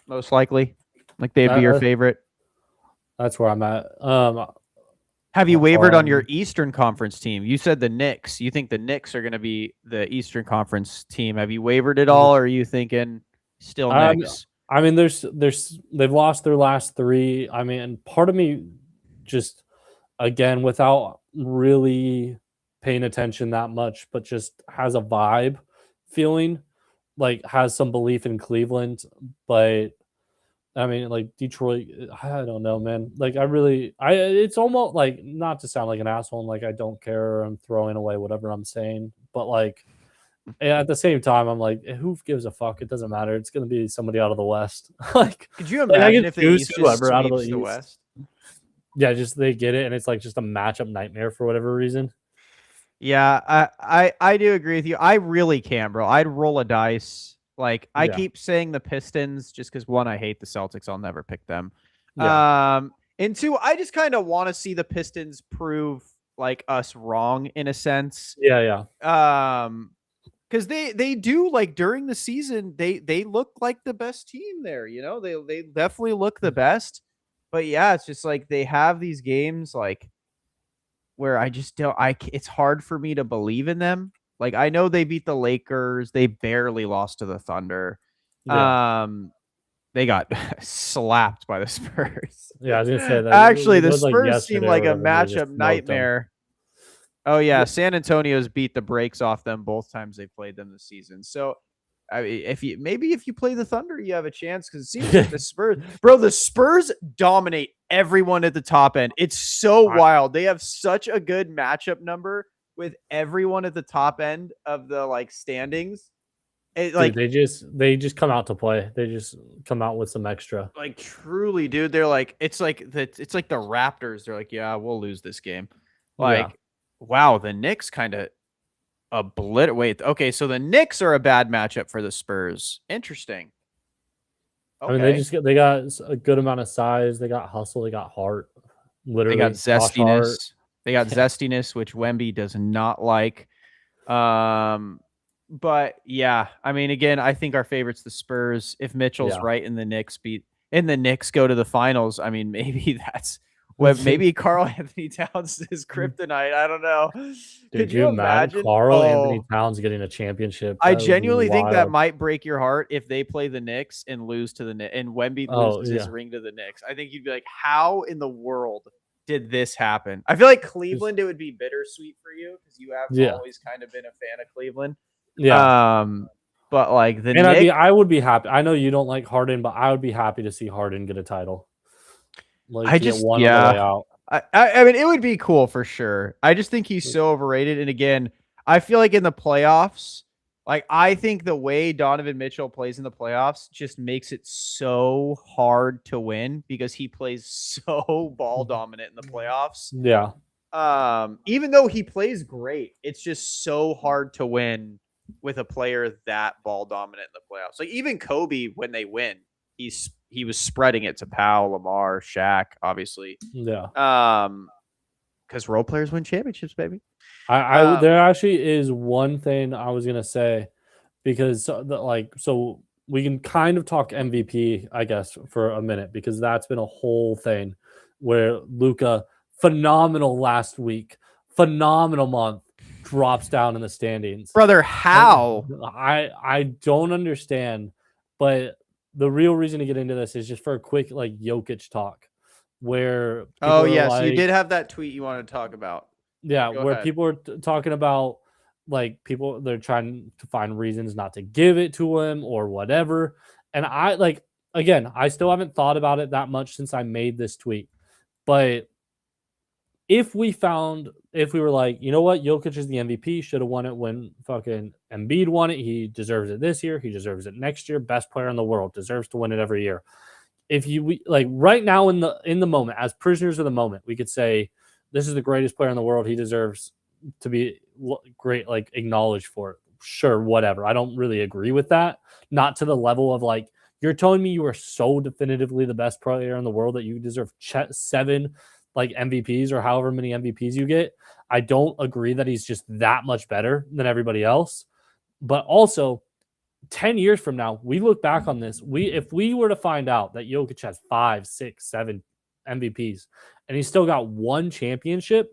most likely. Like they'd be your favorite. That's where I'm at. Have you wavered on your Eastern Conference team? You said the Knicks. You think the Knicks are going to be the Eastern Conference team. Have you wavered at all, or are you thinking still Knicks? I mean, they've lost their last three. I mean, part of me just, again, without really paying attention that much, but just has a vibe feeling, like has some belief in Cleveland. But I mean, like Detroit, I don't know, man. Like it's almost like, not to sound like an asshole and like I don't care or I'm throwing away whatever I'm saying, but like at the same time, I'm like, who gives a fuck? It doesn't matter. It's gonna be somebody out of the West. Like, could you imagine if the East just whoever out of the West? Yeah, just they get it, and it's like just a matchup nightmare for whatever reason. Yeah, I do agree with you. I really can, bro. I'd roll a dice. Like I keep saying the Pistons just because one, I hate the Celtics. I'll never pick them. Yeah. And two, I just kind of want to see the Pistons prove like us wrong in a sense. Yeah. Because they do, like, during the season they look like the best team there. They definitely look the best. But yeah, it's just like they have these games like where I just don't. It's hard for me to believe in them. Like I know they beat the Lakers. They barely lost to the Thunder. Yeah. They got slapped by the Spurs. Yeah, I was gonna say that. Actually, the Spurs seem like a matchup nightmare. Oh yeah, San Antonio's beat the brakes off them both times they played them this season. So, I mean, if you play the Thunder, you have a chance, because it seems like the Spurs, bro, the Spurs dominate everyone at the top end. It's so wild. They have such a good matchup number with everyone at the top end of the like standings. Dude, they just come out to play. They just come out with some extra. Like truly, dude. They're like it's like the Raptors. They're like, yeah, we'll lose this game. Like, wow, the Knicks kind of obliterate. Okay, so the Knicks are a bad matchup for the Spurs. Interesting. Okay. I mean, they got a good amount of size. They got hustle. They got heart. Literally, they got zestiness. They got zestiness, which Wemby does not like. But yeah, I mean, again, I think our favorite's the Spurs. If Mitchell's right and the Knicks go to the finals, I mean, maybe that's maybe Karl Anthony Towns is kryptonite. I don't know. Dude, could you imagine Karl Anthony Towns getting a championship? I genuinely think that might break your heart if they play the Knicks and lose to the Knicks, and Wemby loses his ring to the Knicks. I think you'd be like, how in the world did this happen? I feel like Cleveland, it would be bittersweet for you because you have always kind of been a fan of Cleveland. Yeah. But like I would be happy. I know you don't like Harden, but I would be happy to see Harden get a title. Like, I just on the way out. I mean, it would be cool for sure. I just think he's so overrated. And again, I feel like in the playoffs, like I think the way Donovan Mitchell plays in the playoffs just makes it so hard to win because he plays so ball dominant in the playoffs. Yeah. Even though he plays great, it's just so hard to win with a player that ball dominant in the playoffs. Like even Kobe, when they win, he was spreading it to Powell, Lamar, Shaq, obviously. Yeah. Because role players win championships, baby. There actually is one thing I was gonna say, because so we can kind of talk MVP, I guess, for a minute, because that's been a whole thing where Luka, phenomenal last week, phenomenal month, drops down in the standings. Brother, how? I don't understand, but the real reason to get into this is just for a quick like Jokic talk, where Oh, people are yes, you like, did have that tweet you wanted to talk about. yeah, Go where ahead. people are talking about like people they're trying to find reasons not to give it to him or whatever. And I like again, I still haven't thought about it that much since I made this tweet. But if we were like, you know what, Jokic is the MVP, should have won it when fucking Embiid won it. He deserves it this year. He deserves it next year. Best player in the world, deserves to win it every year. If you like right now in the moment, as prisoners of the moment, we could say this is the greatest player in the world. He deserves to be great, like acknowledged for it. Sure, whatever. I don't really agree with that. Not to the level of like you're telling me you are so definitively the best player in the world that you deserve 7 like MVPs or however many MVPs you get. I don't agree that he's just that much better than everybody else. But also, 10 years from now, we look back on this. If we were to find out that Jokic has 5, 6, 7 MVPs and he's still got 1 championship,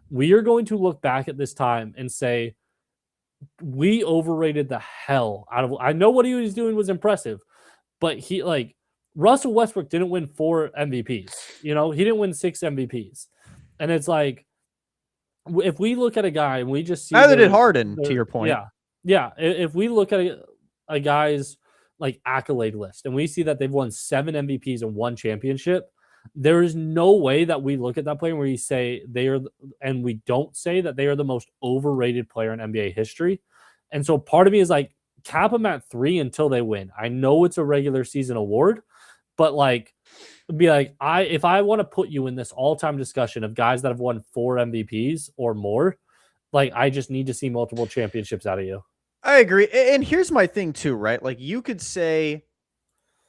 we are going to look back at this time and say, we overrated the hell out of. I know what he was doing was impressive, but he like Russell Westbrook didn't win 4 MVPs. You know, he didn't win 6 MVPs. And it's like, if we look at a guy and we just see neither did Harden, to your point. Yeah. Yeah. If we look at a guy's like accolade list and we see that they've won 7 MVPs and 1 championship, there is no way that we look at that player where we say they are, and we don't say that they are the most overrated player in NBA history. And so part of me is like, cap them at 3 until they win. I know it's a regular season award, but like, be like, if I want to put you in this all-time discussion of guys that have won 4 MVPs or more, like I just need to see multiple championships out of you. I agree. And here's my thing too, right? Like you could say,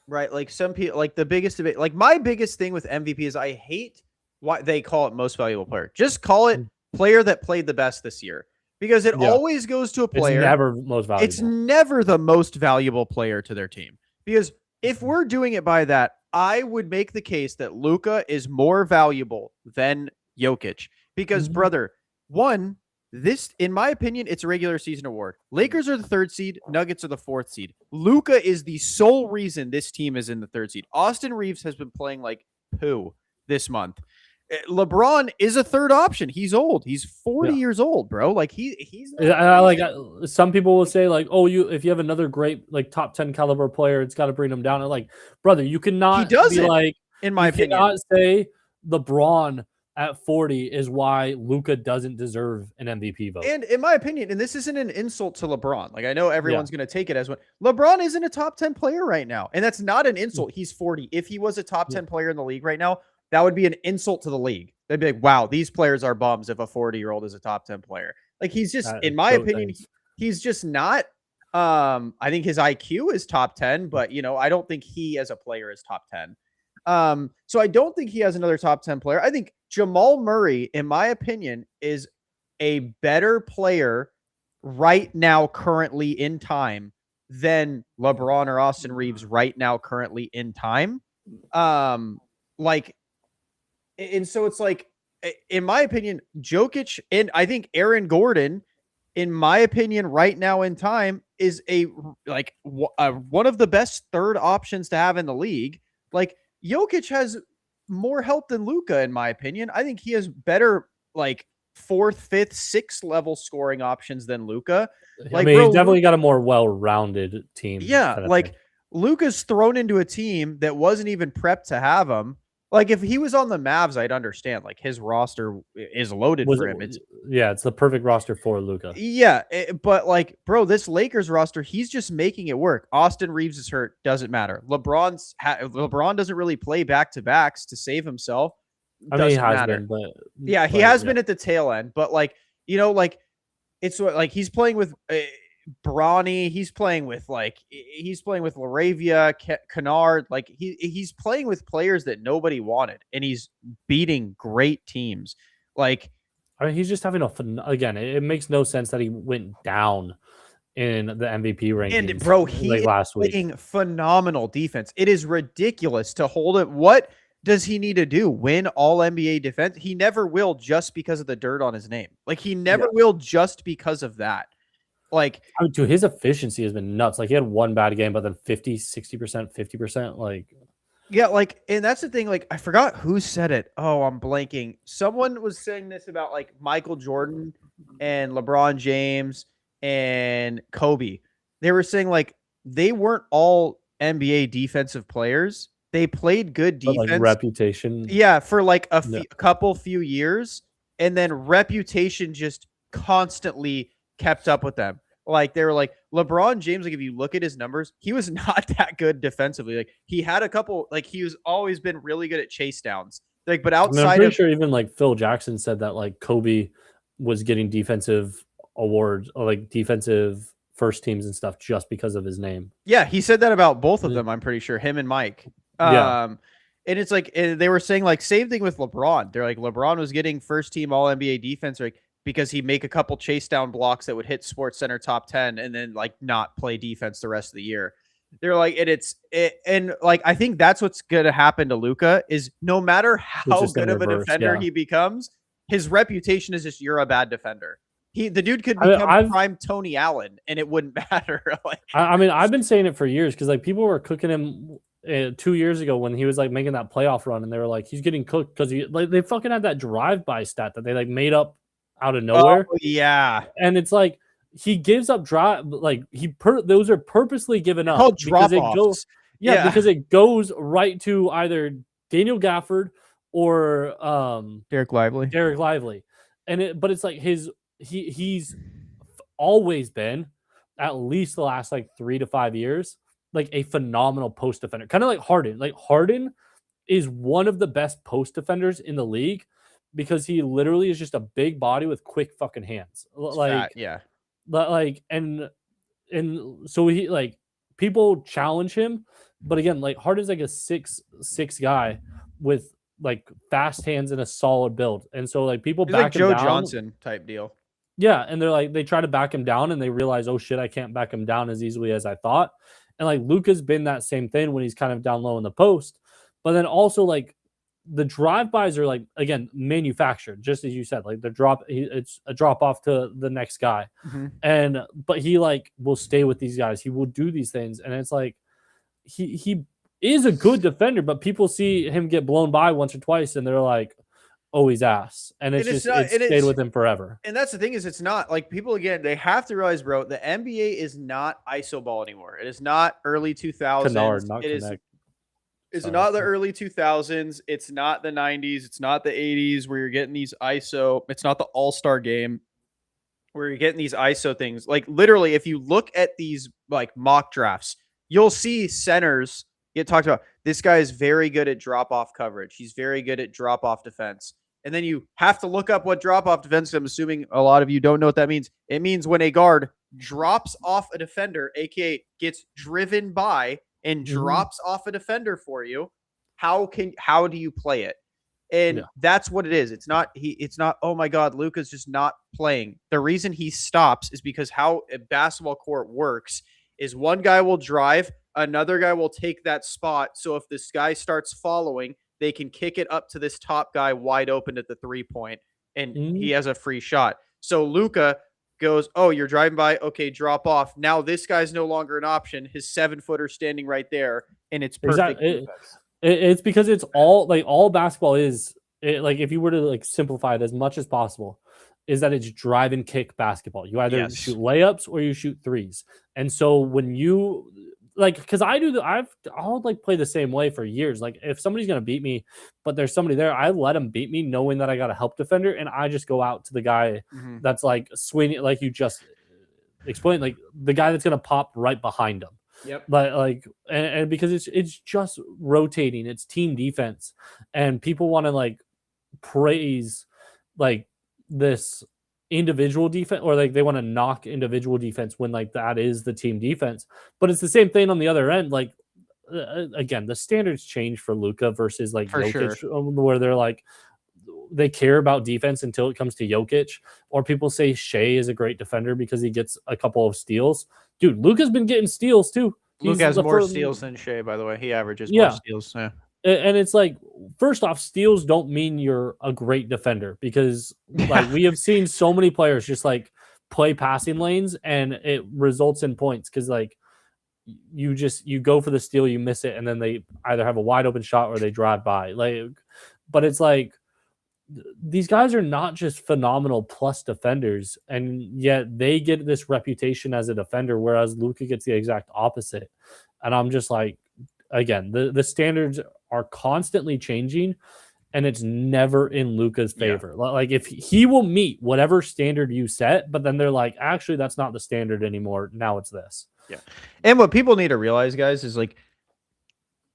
right, like some people, like the biggest debate, like my biggest thing with MVP is I hate why they call it most valuable player. Just call it player that played the best this year, because it always goes to a player. It's never most valuable. It's never the most valuable player to their team, because if we're doing it by that, I would make the case that Luka is more valuable than Jokic, because brother, one, this, in my opinion, it's a regular season award. Lakers are the 3rd seed. Nuggets are the 4th seed. Luka is the sole reason this team is in the 3rd seed. Austin Reeves has been playing like poo this month. LeBron is a 3rd option. He's old. He's 40 years old, bro. Like he's not like some people will say like, oh, if you have another great like top 10 caliber player, it's got to bring him down. And like, brother, you cannot. He doesn't, be like, in my opinion. Cannot say LeBron at 40 is why Luka doesn't deserve an MVP vote. And in my opinion, and this isn't an insult to LeBron. Like I know everyone's going to take it as one. LeBron isn't a top 10 player right now. And that's not an insult. He's 40. If he was a top 10 player in the league right now, that would be an insult to the league. They'd be like, wow, these players are bums if a 40-year-old is a top 10 player. Like he's just, in my opinion, he's just not. I think his IQ is top 10, but you know, I don't think he as a player is top 10. So I don't think he has another top 10 player. I think Jamal Murray, in my opinion, is a better player right now, currently in time, than LeBron or Austin Reeves right now, currently in time. And so it's like, in my opinion, Jokic, and I think Aaron Gordon, in my opinion, right now in time, is one of the best 3rd options to have in the league. Like Jokic has more help than Luka, in my opinion. I think he has better like 4th, 5th, 6th level scoring options than Luka. Like, he's definitely got a more well-rounded team. Yeah, like Luka's thrown into a team that wasn't even prepped to have him. Like if he was on the Mavs, I'd understand. Like his roster is loaded for him. It's the perfect roster for Luka. Yeah, but like, bro, this Lakers roster, he's just making it work. Austin Reeves is hurt, doesn't matter. LeBron doesn't really play back-to-backs to save himself. Doesn't matter. Been, but he has been at the tail end. But like, you know, like it's like he's playing with Bronny, he's playing with Laravia, Kennard, like he's playing with players that nobody wanted, and he's beating great teams. Like, I mean, he's just having again, it makes no sense that he went down in the MVP rankings. And bro, he like is last week. playing phenomenal defense. It is ridiculous to hold it. What does he need to do? Win all NBA defense? He never will just because of the dirt on his name. Like he never will just because of that. Like, dude, his efficiency has been nuts. Like he had one bad game, but then 50, 60%, 50%. Like, yeah, like, and that's the thing. Like, I forgot who said it. Oh, I'm blanking. Someone was saying this about like Michael Jordan and LeBron James and Kobe. They were saying like they weren't all NBA defensive players. They played good defense, like reputation. Yeah, for like a few years, and then reputation just constantly kept up with them. Like they were like LeBron James. Like if you look at his numbers, he was not that good defensively. Like he had a couple. Like he was always been really good at chase downs. Like, but outside, I'm pretty sure even like Phil Jackson said that like Kobe was getting defensive awards or like defensive first teams and stuff just because of his name. Yeah, he said that about both of them. I'm pretty sure him and Mike. And it's like they were saying like same thing with LeBron. They're like LeBron was getting first team All NBA defense like because he'd make a couple chase down blocks that would hit Sports Center top 10 and then like not play defense the rest of the year. They're like, and like I think that's what's gonna happen to Luka is no matter how good of a defender he becomes, his reputation is just you're a bad defender. The dude could become prime Tony Allen and it wouldn't matter. Like, I mean, I've been saying it for years because like people were cooking him 2 years ago when he was like making that playoff run, and they were like, he's getting cooked because he like they fucking had that drive-by stat that they like made up out of nowhere. Oh, yeah, and it's like he gives up drive, like those are purposely given up because it goes, because it goes right to either Daniel Gafford or Derek Lively, but it's like he's always been at least the last like 3 to 5 years like a phenomenal post defender, kind of like Harden. Like Harden is one of the best post defenders in the league because he literally is just a big body with quick fucking hands. Like, like, and so he like people challenge him, but again, like Harden's like a 6'6" guy with like fast hands and a solid build, and so like people back him Joe down. Johnson type deal. Yeah, and they're like they try to back him down, and they realize, oh shit, I can't back him down as easily as I thought. And like Luka's been that same thing when he's kind of down low in the post, but then also like the drive-bys are like again manufactured, just as you said. Like it's a drop off to the next guy, but he like will stay with these guys. He will do these things, and it's like he is a good defender, but people see him get blown by once or twice, and they're like, oh, he's ass, and it's stayed with him forever. And that's the thing is, it's not like people again. They have to realize, bro, the NBA is not ISO ball anymore. It is not early 2000s. It's not the early 2000s. It's not the 90s. It's not the 80s where you're getting these ISO. It's not the All-Star game where you're getting these ISO things. Like literally, if you look at these like mock drafts, you'll see centers get talked about. This guy is very good at drop-off coverage. He's very good at drop-off defense. And then you have to look up what drop-off defense. I'm assuming a lot of you don't know what that means. It means when a guard drops off a defender, aka gets driven by and drops off a defender for you. How do you play it? And that's what it is. It's not, oh my God, Luka's just not playing. The reason he stops is because how a basketball court works is one guy will drive, another guy will take that spot. So if this guy starts following, they can kick it up to this top guy wide open at the 3-point, and he has a free shot. So Luka goes, oh, you're driving by. Okay, drop off. Now this guy's no longer an option. His 7-footer standing right there, and it's perfect. It's because it's all basketball is. Like if you were to like simplify it as much as possible, is that it's drive and kick basketball. You either shoot layups or you shoot threes. And so when you like, because I'll like play the same way for years. Like if somebody's gonna beat me, but there's somebody there, I let them beat me, knowing that I got a help defender, and I just go out to the guy that's like swinging, like you just explained, like the guy that's gonna pop right behind him. Yep. But like, and because it's just rotating, it's team defense, and people want to like praise like this individual defense, or like they want to knock individual defense when like that is the team defense. But it's the same thing on the other end. Like again, the standards change for Luka versus like Jokic, where they're like they care about defense until it comes to Jokic, or people say Shea is a great defender because he gets a couple of steals. Dude, Luka's been getting steals too. Luka has more steals than Shea, by the way. He averages more steals. Yeah. And it's like, first off, steals don't mean you're a great defender, because like we have seen so many players just like play passing lanes and it results in points because like you go for the steal, you miss it, and then they either have a wide open shot or they drive by. Like, but it's like these guys are not just phenomenal plus defenders, and yet they get this reputation as a defender, whereas Luka gets the exact opposite. And I'm just like, again, the standards are constantly changing, and it's never in Luka's favor. Yeah. Like, if he will meet whatever standard you set, but then they're like, actually, that's not the standard anymore. Now it's this. Yeah. And what people need to realize, guys, is like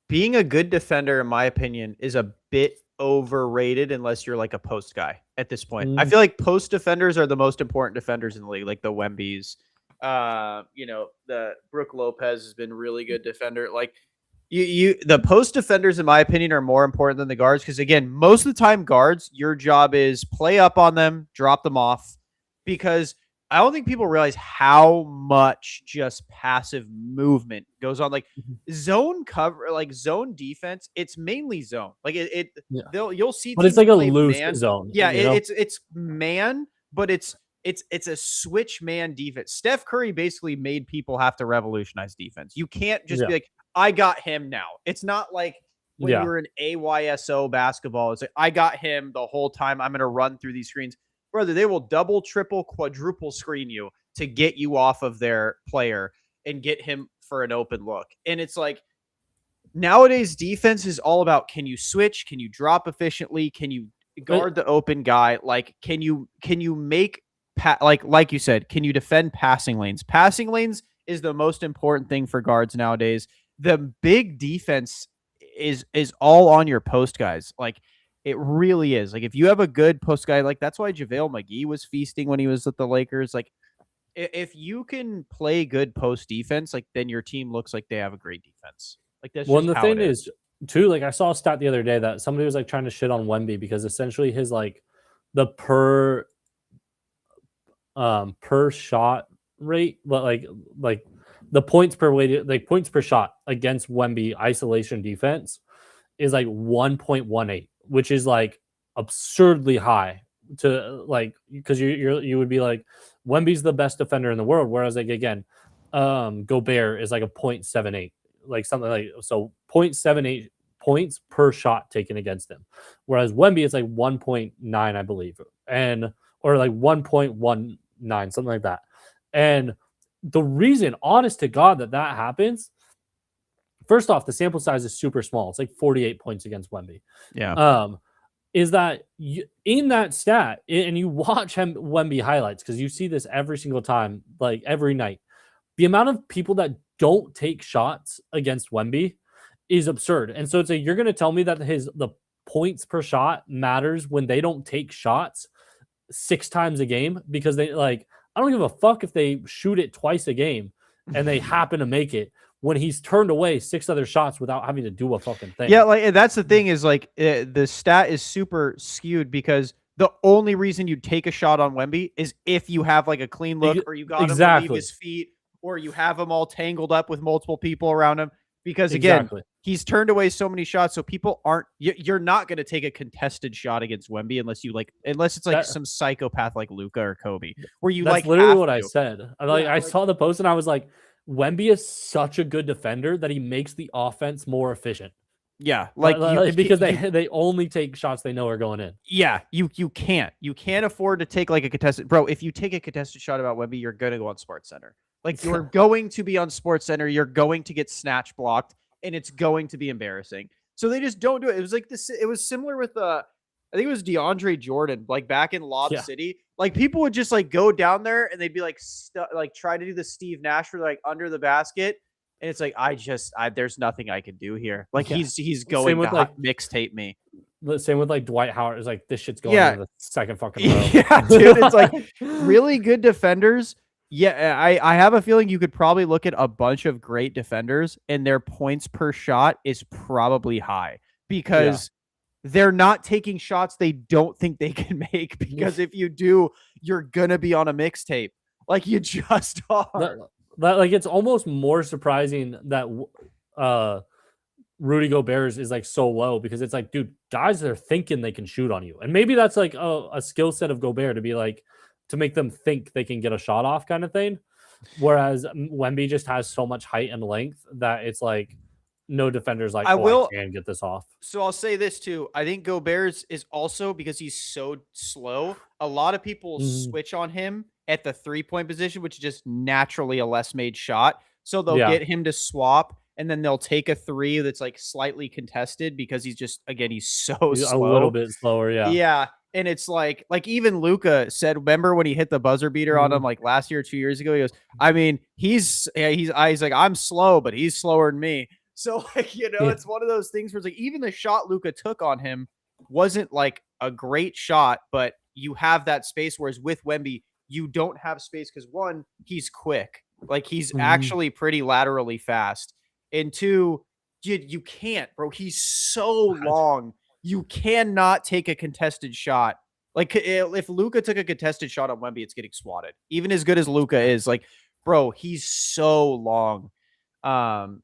being a good defender, in my opinion, is a bit overrated unless you're like a post guy at this point. I feel like post defenders are the most important defenders in the league, like the Wembys. The Brook Lopez has been really good defender. Like the post defenders, in my opinion, are more important than the guards, because again, most of the time guards, your job is play up on them, drop them off, because I don't think people realize how much just passive movement goes on. Like zone cover, like zone defense, it's mainly zone. Like you'll see, but it's like a loose zone. Yeah, it's man, but it's a switch man defense. Steph Curry basically made people have to revolutionize defense. You can't just be like, I got him now. It's not like when you're in AYSO basketball. It's like, I got him the whole time. I'm going to run through these screens. Brother, they will double, triple, quadruple screen you to get you off of their player and get him for an open look. And it's like, nowadays defense is all about, can you switch? Can you drop efficiently? Can you guard the open guy? Like, can you make, like you said, can you defend passing lanes? Passing lanes is the most important thing for guards nowadays. The big defense is all on your post guys. Like, it really is. Like, if you have a good post guy, like that's why JaVale McGee was feasting when he was at the Lakers. Like, if you can play good post defense, like then your team looks like they have a great defense. Like that's the thing is too. Like, I saw a stat the other day that somebody was like trying to shit on Wemby because essentially his like the per shot rate, but like the points per weighted, like points per shot against Wemby isolation defense is like 1.18, which is like absurdly high to like, because you would be like, Wemby's the best defender in the world, whereas like again, Gobert is like a 0.78, like something like, so 0.78 points per shot taken against him, whereas Wemby is like 1.9, I believe, or like 1.19, something like that. And the reason, honest to God, that happens, first off, the sample size is super small. It's like 48 points against Wemby. Yeah. Is that in that stat, and you watch Wemby highlights, because you see this every single time, like every night, the amount of people that don't take shots against Wemby is absurd. And so it's like, you're going to tell me that the points per shot matters when they don't take shots 6 times a game, because they like, I don't give a fuck if they shoot it twice a game and they happen to make it, when he's turned away 6 other shots without having to do a fucking thing. Yeah, like that's the thing is like the stat is super skewed, because the only reason you take a shot on Wemby is if you have like a clean look, or you got him to leave his feet, or you have him all tangled up with multiple people around him. Because again, he's turned away so many shots, so people aren't. You're not going to take a contested shot against Wemby unless it's like some psychopath like Luka or Kobe, where you that's literally what I said. I saw the post and I was like, Wemby is such a good defender that he makes the offense more efficient. Yeah, because they only take shots they know are going in. Yeah, you can't afford to take like a contested, bro. If you take a contested shot about Wemby, you're gonna go on SportsCenter. Like, you're going to be on SportsCenter, you're going to get snatch blocked, and it's going to be embarrassing. So they just don't do it. It was like this. It was similar with I think it was DeAndre Jordan, like back in Lob City. Like, people would just like go down there and they'd be like try to do the Steve Nash for like under the basket. And it's like, there's nothing I can do here. Like, he's going to like mixtape me. The same with like Dwight Howard. Is like, this shit's going in the second fucking row. Yeah, dude. It's like really good defenders. Yeah, I have a feeling you could probably look at a bunch of great defenders and their points per shot is probably high, because they're not taking shots they don't think they can make, because if you do, you're gonna be on a mixtape. Like, you just are. Like, it's almost more surprising that Rudy Gobert is like so low, because it's like, dude, guys are thinking they can shoot on you, and maybe that's like a skill set of Gobert to be like, to make them think they can get a shot off, kind of thing. Whereas Wemby just has so much height and length that it's like no defender's like, I oh, I will. can get this off. So I'll say this too. I think Gobert's is also, because he's so slow, a lot of people switch on him at the 3-point position, which is just naturally a less made shot. So they'll get him to swap, and then they'll take a 3 that's like slightly contested, because he's just, again, he's so A slow. little bit slower, yeah. Yeah. And it's like even Luka said, remember when he hit the buzzer beater on him like last year or 2 years ago? He goes, I mean, he's like, I'm slow, but he's slower than me. So, like, it's one of those things where it's like, even the shot Luka took on him wasn't like a great shot, but you have that space. Whereas with Wemby, you don't have space, because one, he's quick. Like, he's actually pretty laterally fast. And two, you can't, bro. He's so long. You cannot take a contested shot. Like, if Luka took a contested shot on Wemby, it's getting swatted. Even as good as Luka is, like, bro, he's so long.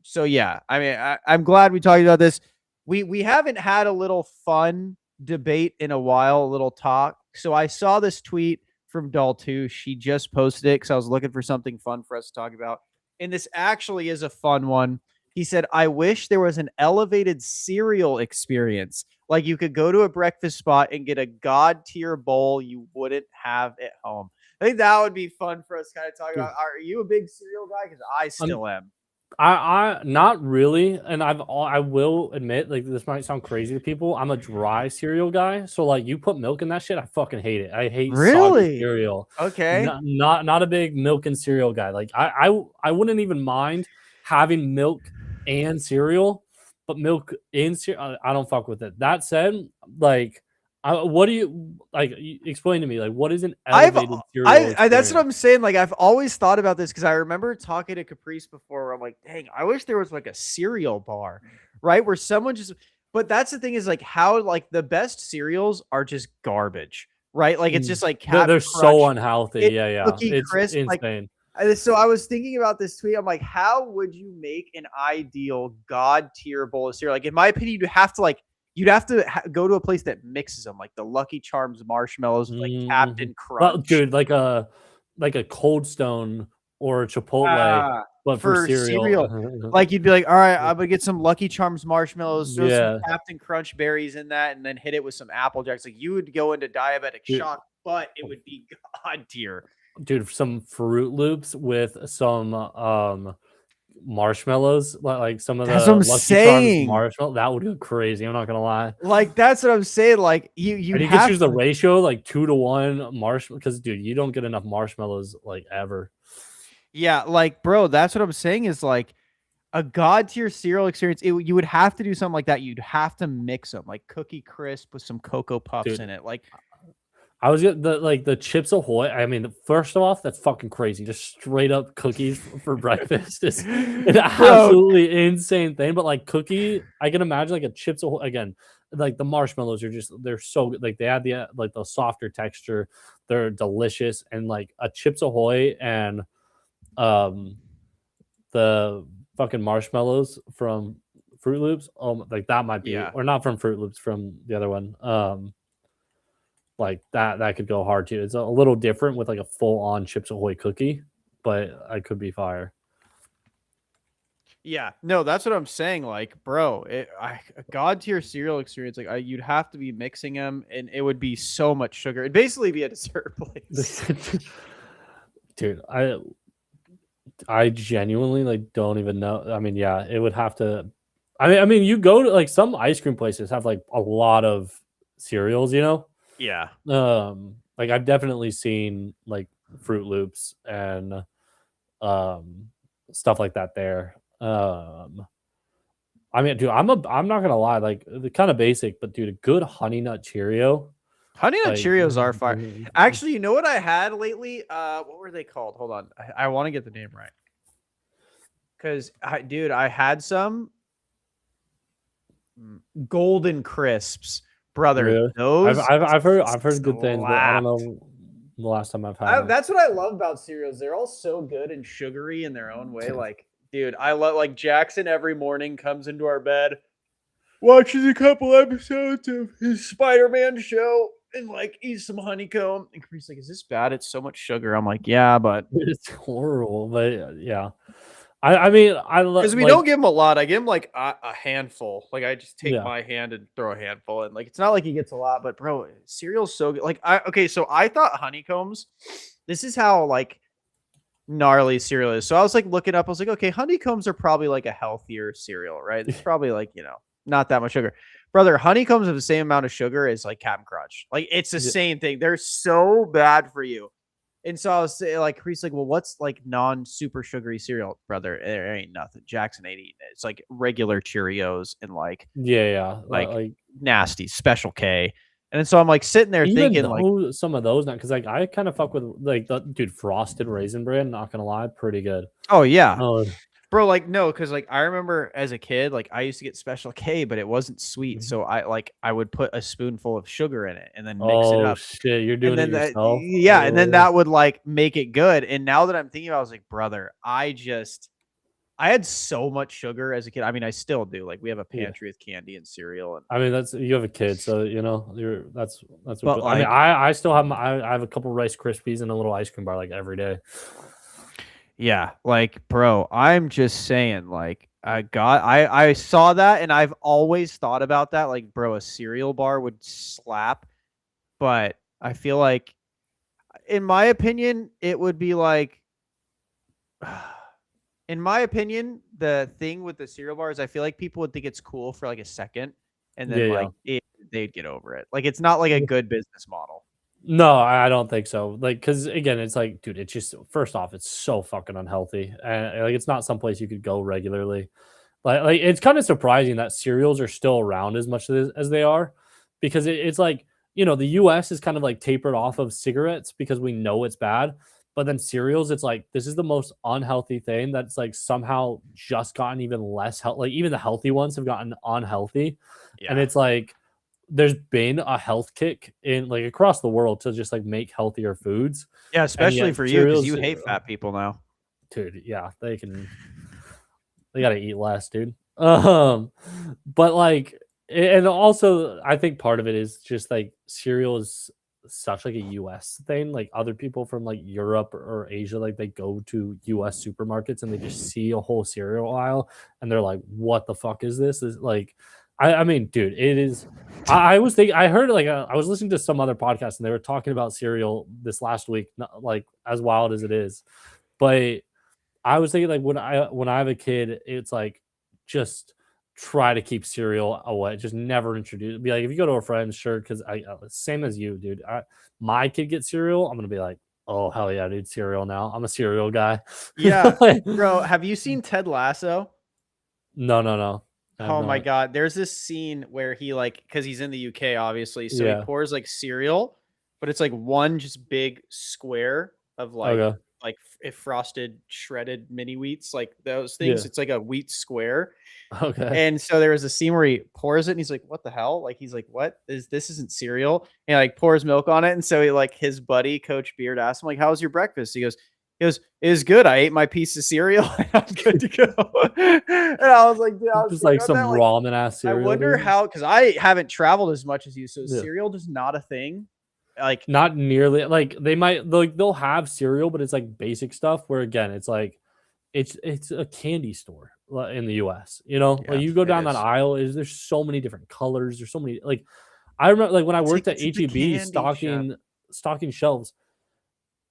So yeah, I mean, I'm glad we talked about this. We haven't had a little fun debate in a while, a little talk. So I saw this tweet from Daltu. She just posted it because I was looking for something fun for us to talk about. And this actually is a fun one. He said, I wish there was an elevated cereal experience. Like, you could go to a breakfast spot and get a god tier bowl you wouldn't have at home. I think that would be fun for us to kind of talk about. Are you a big cereal guy? Because I still am. I not really, and I will admit, like, this might sound crazy to people. I'm a dry cereal guy, so like, you put milk in that shit, I fucking hate it. I hate soggy cereal. Okay. Not a big milk and cereal guy. Like, I wouldn't even mind having milk and cereal, but milk in cereal, I don't fuck with it. That said, like, what do you like? Explain to me, like, what is an elevated cereal? That's what I'm saying. Like, I've always thought about this, because I remember talking to Caprice before, where I'm like, dang, I wish there was like a cereal bar, right? Where someone just, but that's the thing, is like, how, like, the best cereals are just garbage, right? Like, it's just like they're so unhealthy. Yeah. It's crisp, insane. So I was thinking about this tweet. I'm like, how would you make an ideal god tier bowl of cereal? Like, in my opinion, you'd have to go to a place that mixes them, like the Lucky Charms marshmallows, like Captain Crunch. Well, dude, like a Cold Stone or a Chipotle, but for cereal. Like, you'd be like, all right, I'm gonna get some Lucky Charms marshmallows, throw some Captain Crunch berries in that, and then hit it with some Apple Jacks. Like, you would go into diabetic shock, but it would be god tier. Dude, some Fruit Loops with some marshmallows, like some of the Lucky Charms marshmallow, that would go crazy. I'm not gonna lie. Like, that's what I'm saying. Like, you can choose the ratio, like 2-to-1 marshmallow, because dude, you don't get enough marshmallows like ever. Yeah, like, bro, that's what I'm saying, is like a god tier cereal experience. You would have to do something like that. You'd have to mix them, like Cookie Crisp with some Cocoa Puffs in it. Like, I was the Chips Ahoy. I mean, first off, that's fucking crazy. Just straight up cookies for breakfast is an absolutely insane thing. But like cookie, I can imagine like a Chips Ahoy again. Like the marshmallows are they're so good. Like they add the softer texture. They're delicious, and like a Chips Ahoy and the fucking marshmallows from Fruit Loops. Like that might be, or not from Fruit Loops, from the other one. Like that could go hard too. It's a little different with like a full-on Chips Ahoy cookie, but I could be fire. Yeah, no, that's what I'm saying. Like, bro, a god tier cereal experience. Like, you'd have to be mixing them, and it would be so much sugar. It'd basically be a dessert place. Dude, I genuinely like don't even know. I mean, yeah, it would have to. I mean, you go to like some ice cream places have like a lot of cereals, you know. Yeah. Like I've definitely seen like Fruit Loops and stuff like that there. I mean, dude, I'm not gonna lie, like the kind of basic, but dude, a good Honey Nut Cheerio. Honey Nut Cheerios are fire. Actually, you know what I had lately? What were they called? Hold on, I want to get the name right. Because I had some Golden Crisps. brother. Really? Those I've heard good things, but I don't slapped. know the last time I've had them. That's what I love about cereals. They're all so good and sugary in their own way. Like, dude, I love like Jackson every morning comes into our bed, watches a couple episodes of his Spider-Man show, and like eats some honeycomb. And Chris like, "Is this bad? It's so much sugar." I'm like, "Yeah, but It's horrible, but yeah. I mean, I because we like don't give him a lot. I give him like a handful. Like I just take yeah. my hand and throw a handful, and like it's not like he gets a lot. But bro, cereal's so good. Like okay, so I thought honeycombs. This is how like gnarly cereal is. So I was like looking up. I was like, okay, honeycombs are probably like a healthier cereal, right? It's probably like not that much sugar. Brother, honeycombs have the same amount of sugar as like Captain Crunch. Like it's the Yeah. same thing. They're so bad for you. And so I was saying, like, Chris, like, well, what's like non-super sugary cereal, brother? There ain't nothing. Jackson ain't eating it. It's like regular Cheerios and Yeah. like Like nasty Special K. And so I'm like sitting there even thinking, like, though some of those not because like I kind of fuck with like the dude Frosted Raisin Bran, not gonna lie, pretty good. oh yeah, Oh, bro, like no, because like I remember as a kid, like I used to get Special K, but it wasn't sweet. mhm. So I would put a spoonful of sugar in it and then mix it Oh up. shit, you're And doing it then that yourself? yeah, and then Oh, that would like make it good. And now that I'm thinking about it, I was like, brother, I had so much sugar as a kid. I mean, I still do. Like we have a yeah. pantry with candy and cereal and I mean, that's you have a kid, so you know that's what. but I mean, like I still have I have a couple Rice Krispies and a little ice cream bar like every day. yeah, like bro, I'm just saying like I saw that and I've always thought about that like bro, a cereal bar would slap, but I feel like in my opinion it would be like in my opinion, the thing with the cereal bars, I feel like people would think it's cool for like a second, and then Yeah, they'd get over it. Like it's not like a yeah. good business model. No, I don't think so. Like, because again, it's like, dude, it's just first off, it's so fucking unhealthy, and like, it's not someplace you could go regularly. Like it's kind of surprising that cereals are still around as much as they are, because it's like the U.S. is kind of like tapered off of cigarettes because we know it's bad, but then cereals, it's like this is the most unhealthy thing that's like somehow just gotten even less healthy. Like even the healthy ones have gotten unhealthy, and Yeah. it's like there's been a health kick in like across the world to just like make healthier foods, Yeah, and especially yet for you because cereals, you hate fat people now. dude, yeah, they gotta eat less, dude. But like, and also I think part of it is just like cereal is such like a US thing. Like other people from like Europe or Asia, like they go to US supermarkets and they just see a whole cereal aisle and they're like, what the fuck is this? Is like I mean, dude, it is. I was thinking, I heard like I was listening to some other podcast and they were talking about cereal this last week, not like as wild as it is, but I was thinking like when I have a kid, it's like just try to keep cereal away. Just never introduce. Be like if you go to a friend, sure, because I same as you, dude. My kid gets cereal, I'm gonna be like, oh hell yeah, dude, cereal now. I'm a cereal guy. Yeah, Like, bro. Have you seen Ted Lasso? no, I have Oh my not. god, there's this scene where he like because he's in the UK, obviously, so he Yeah. pours like cereal, but it's like one just big square of Okay. like if frosted shredded mini wheats, like those things. Yeah. It's like a wheat square. Okay. And so there was a scene where he pours it and he's like, "What the hell?" Like he's like, "What is this? Isn't cereal?" And he, like pours milk on it. And so he like his buddy, Coach Beard, asked him like, "How was your breakfast?" He goes, "It was good. I ate my piece of cereal and I'm good to go." And I was like, dude, I was Just thinking like about some that. Like, ramen ass I cereal, wonder dude. how because I haven't traveled as much as you, so Yeah. cereal just not a thing. Like, Not nearly like they might like they'll have cereal, but it's like basic stuff where again, it's like it's a candy store in the US. Like yeah, you go it down that is. aisle, is there's so many different colors, there's so many like I remember like when I It's like worked at it's the HEB candy shop. stocking shelves,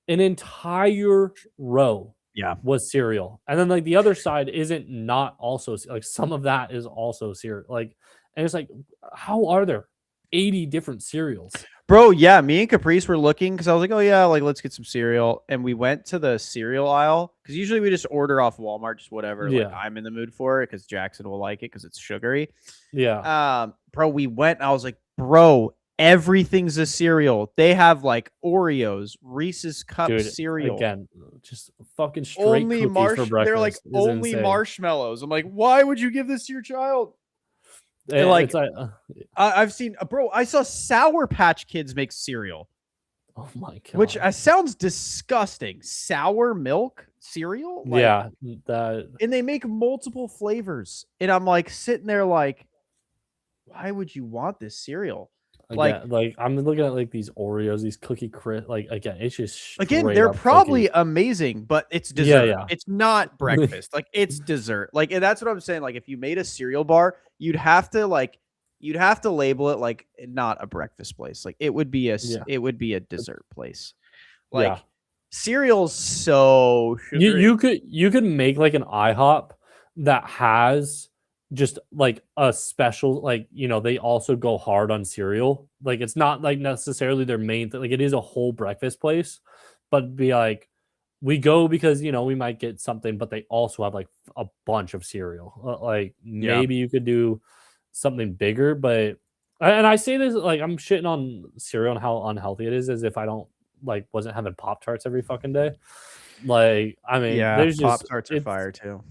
an entire row Yeah. was cereal. And then like the other side isn't not also like some of that is also cereal. Like and it's like how are there 80 different cereals? Bro, yeah, me and Caprice were looking because I was like, oh yeah, like let's get some cereal. And we went to the cereal aisle because usually we just order off Walmart, just whatever. Like Yeah. I'm in the mood for it because Jackson will like it because it's sugary. Yeah. Bro, we went. I was like, bro, everything's a cereal. They have like Oreos, Reese's Cup Dude, cereal, again, just fucking straight cookies for they're like breakfast is only insane. marshmallows. I'm like, why would you give this to your child? Like, it's like, I've seen, bro. I saw Sour Patch Kids make cereal. oh my god, which sounds disgusting. Sour milk cereal, like, yeah, that. and they make multiple flavors, and I'm like sitting there like, why would you want this cereal? Like, Again, like I'm looking at like these Oreos, these cookie crisp. Like again, it's just again, straight they're up cookie. probably amazing, but it's Yeah, dessert. yeah. It's not breakfast. Like, it's dessert. Like, and that's what I'm saying. Like, if you made a cereal bar, you'd have to label it like not a breakfast place. Like, it would be Yeah, a dessert place. yeah. Like, cereal's so You sugary. you could make like an IHOP that has just like a special, like, you know, they also go hard on cereal. Like it's not like necessarily their main thing. Like it is a whole breakfast place, but be like, we go because, you know, we might get something, but they also have like a bunch of cereal. Like Yeah. maybe you could do something bigger, but and I say this like I'm shitting on cereal and how unhealthy it is as if I don't like wasn't having Pop Tarts every fucking day. Like, I mean, Yeah, there's just Pop-Tarts are fire too.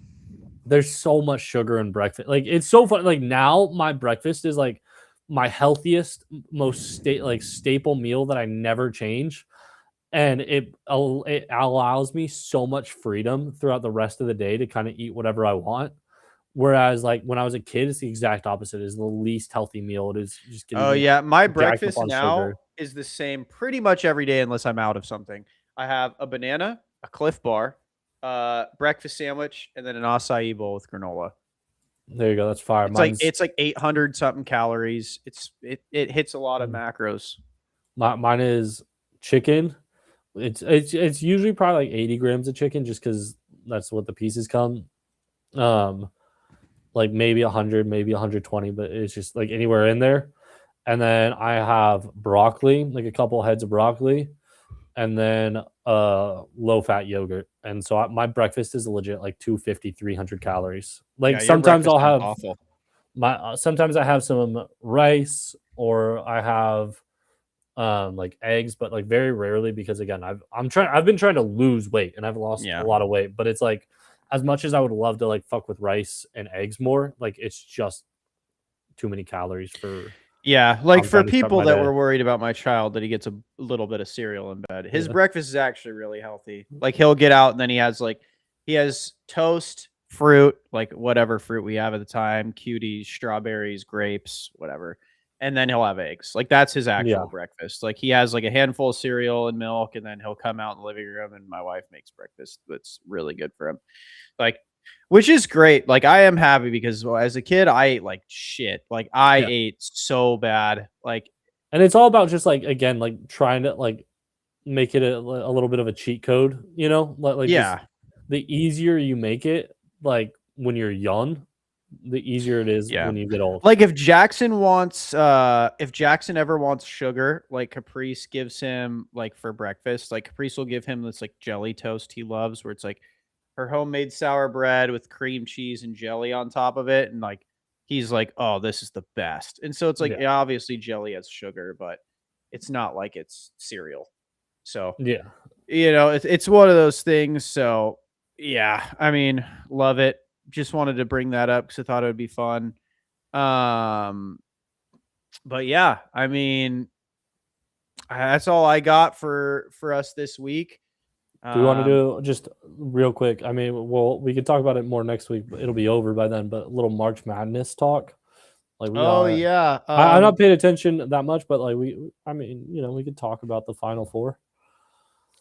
there's so much sugar in breakfast. Like, it's so fun. Like now, my breakfast is like my healthiest, most staple meal that I never change, and it allows me so much freedom throughout the rest of the day to kind of eat whatever I want. Whereas, like when I was a kid, it's the exact opposite. It's the least healthy meal. It is just getting Oh me yeah, my jacked up breakfast on now sugar. is the same pretty much every day unless I'm out of something. I have a banana, a Cliff Bar, breakfast sandwich, and then an acai bowl with granola. There you go. That's fire. It's like 800 something calories. It hits a lot of Mm, macros. mine is chicken. It's usually probably like 80 grams of chicken, just because that's what the pieces come. Um, like maybe 100, maybe 120, but it's just like anywhere in there. And then I have broccoli, like a couple heads of broccoli, and then low fat yogurt. And so my breakfast is legit like 250, 300 calories. Like Yeah, your sometimes breakfast I'll sounds have awful. sometimes I have some rice, or I have like eggs, but like very rarely, because again, I've been trying to lose weight and I've lost a Yeah. lot of weight, but it's like as much as I would love to like fuck with rice and eggs more, like it's just too many calories for Yeah, how like I'm for trying to start people my that day. were worried about my child that he gets a little bit of cereal in bed. His Yeah. breakfast is actually really healthy. Like, he'll get out and then he has toast, fruit, like whatever fruit we have at the time, cuties, strawberries, grapes, whatever. And then he'll have eggs. Like, that's his Yeah. actual breakfast. Like, he has like a handful of cereal and milk, and then he'll come out in the living room and my wife makes breakfast that's really good for him. Like, which is great. Like, I am happy because, well, as a kid, I ate like shit. Like, I Yeah. ate so bad. Like, And it's all about just like, again, like trying to like make it a little bit of a cheat code, you know, like just yeah, the easier you make it, like when you're young, the easier it is yeah. when you get old. Like, if Jackson ever wants sugar, like Caprice gives him like for breakfast, like Caprice will give him this like jelly toast he loves, where it's like her homemade sour bread with cream cheese and jelly on top of it, and like he's like, "Oh, this is the best." And so it's like, Yeah. yeah, obviously jelly has sugar, but it's not like it's cereal. So, Yeah. it's one of those things. So, yeah, I mean, love it. Just wanted to bring that up because I thought it would be fun. Um, but yeah, I mean, that's all I got for us this week. Do we want to Um, do just real quick? I mean, well, we could talk about it more next week, but it'll be over by then. But a little March Madness talk. Like we oh got, yeah, I'm not paying attention that much, but like I mean, you know, we could talk about the Final Four.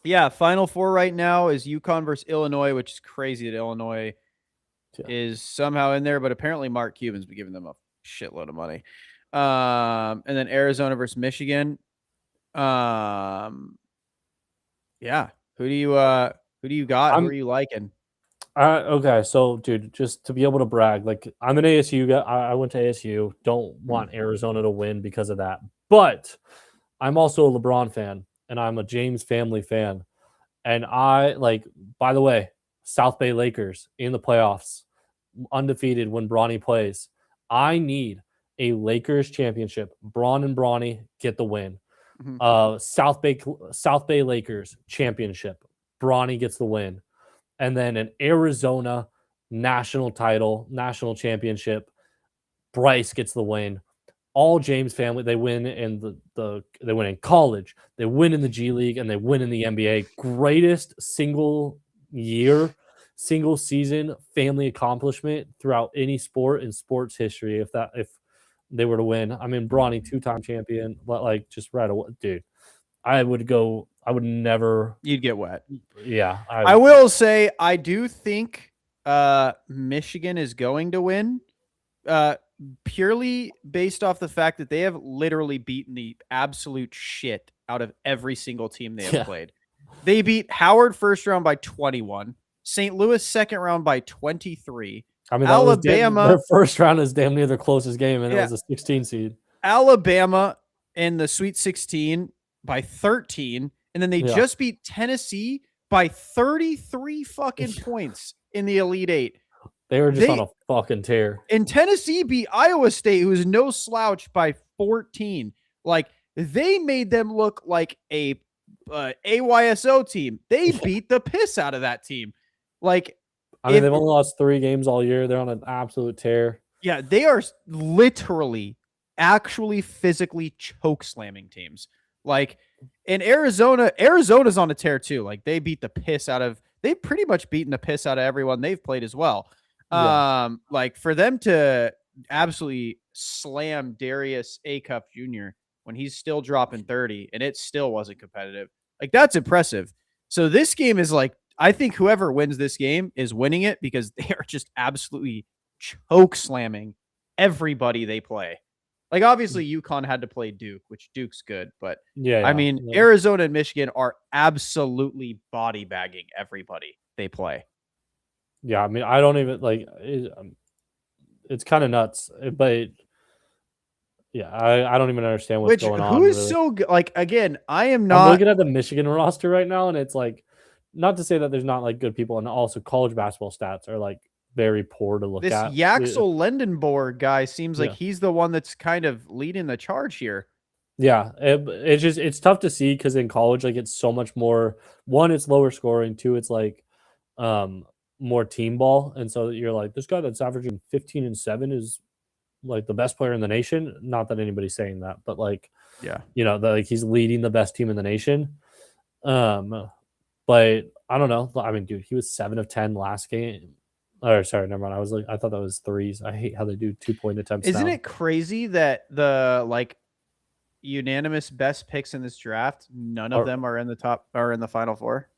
yeah. Final four right now is UConn versus Illinois, which is crazy that Illinois Yeah. is somehow in there, but apparently Mark Cuban's been giving them a shitload of money. And then Arizona versus Michigan. Um, yeah. Who do you got? Who are I'm you liking? okay. So, dude, just to be able to brag, like I'm an ASU guy. I went to ASU. Don't Mhm. want Arizona to win because of that, but I'm also a LeBron fan, and I'm a James family fan. And I like, by the way, South Bay Lakers in the playoffs, undefeated when Bronny plays. I need a Lakers championship. Braun and Bronny get the win. Mhm. South Bay Lakers championship. Bronny gets the win. And then an Arizona national title, national championship. Bryce gets the win. All James family, they win in they win in college, they win in the G League, and they win in the NBA. Greatest single season family accomplishment throughout any sport in sports history. If they were to win, I mean, Bronny 2-time champion, but like just right away, dude. I would never. You'd get wet. Yeah, I will say I do think Michigan is going to win. Purely based off the fact that they have literally beaten the absolute shit out of every single team they have played. They beat Howard first round by 21, St. Louis second round by 23. I mean, Alabama, their first round is damn near their closest game, and it was a 16 seed. Alabama in the Sweet 16 by 13, and then they just beat Tennessee by 33 fucking points in the Elite Eight. They were just on a fucking tear. And Tennessee beat Iowa State, who is no slouch, by 14. Like, they made them look like a AYSO team. They beat the piss out of that team. Like, I mean, they've only lost 3 games all year. They're on an absolute tear. Yeah, they are literally, actually, physically choke slamming teams. Like, in Arizona's on a tear too. Like, they beat the piss out of. They've pretty much beaten the piss out of everyone they've played as well. Like, for them to absolutely slam Darius A-Cup Jr. when he's still dropping 30 and it still wasn't competitive, like, that's impressive. So this game is like, I think whoever wins this game is winning it because they are just absolutely choke slamming everybody they play. Like, obviously UConn had to play Duke, which Duke's good, but I mean, Arizona and Michigan are absolutely body bagging everybody they play. Yeah, I mean, I don't even like it's kind of nuts, but yeah, I don't even understand what's going on. Who is so good? Like, again, I'm looking at the Michigan roster right now, and it's like, not to say that there's not like good people, and also college basketball stats are like very poor to look at. This Yaxel Lendenborg guy seems like he's the one that's kind of leading the charge here. Yeah, it's tough to see because in college, like, it's so much more. One, it's lower scoring. Two, it's like more team ball, and so you're like, this guy that's averaging 15 and 7 is like the best player in the nation. Not that anybody's saying that, but like, like, he's leading the best team in the nation. But I don't know. I mean, dude, he was 7 of 10 last game. Or sorry, never mind. I thought that was threes. I hate how they do 2-point attempts. Isn't it crazy that the like unanimous best picks in this draft, none of them are in the top or in the Final Four?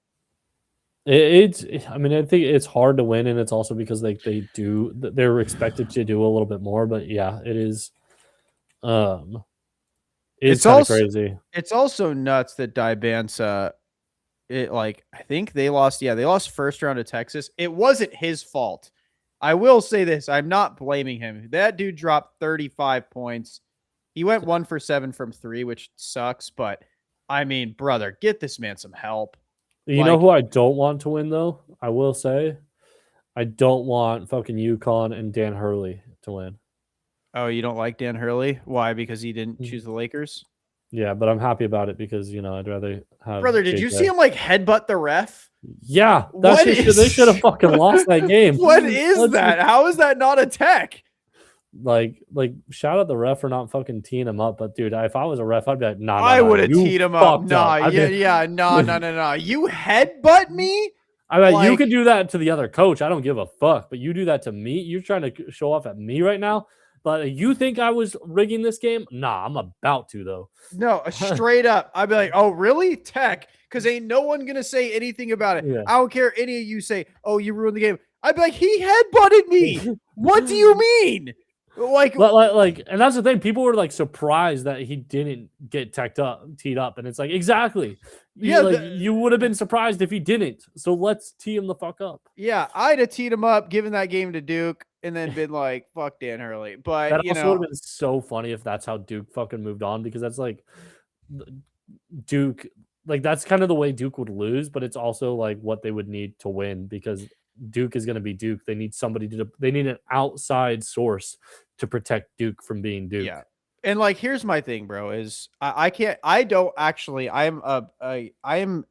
I mean, I think it's hard to win, and it's also because they're expected to do a little bit more. But yeah, it is. It's also crazy. It's also nuts that Dibansa. I think they lost. Yeah, they lost first round to Texas. It wasn't his fault. I will say this: I'm not blaming him. That dude dropped 35 points. He went 1 for 7 from 3, which sucks. But I mean, brother, get this man some help. You know who I don't want to win, though? I will say, I don't want fucking UConn and Dan Hurley to win. Oh, you don't like Dan Hurley? Why? Because he didn't choose the Lakers? Yeah, but I'm happy about it because, I'd rather have. Brother, did you see him like headbutt the ref? Yeah, they should have fucking lost that game. What is that? How is that not a tech? Like, shout out the ref for not fucking teeing him up. But dude, if I was a ref, I'd be like, nah. I would have teed him up. No. You headbutt me? I mean, you could do that to the other coach. I don't give a fuck. But you do that to me. You're trying to show off at me right now. But you think I was rigging this game? Nah, I'm about to, though. No, straight up. I'd be like, oh, really? Tech? Because ain't no one going to say anything about it. Yeah. I don't care any of you say, oh, you ruined the game. I'd be like, he headbutted me. What do you mean? Like, and that's the thing. People were like surprised that he didn't get teed up. And it's like, exactly. You would have been surprised if he didn't. So let's tee him the fuck up. Yeah, I'd have teed him up, given that game to Duke, and then been like, fuck Dan Hurley. But that also would have been so funny if that's how Duke fucking moved on, because that's like Duke, like, that's kind of the way Duke would lose, but it's also like what they would need to win, because Duke is going to be Duke. They need they need an outside source to protect Duke from being Duke. Yeah. And like, here's my thing, bro, is I am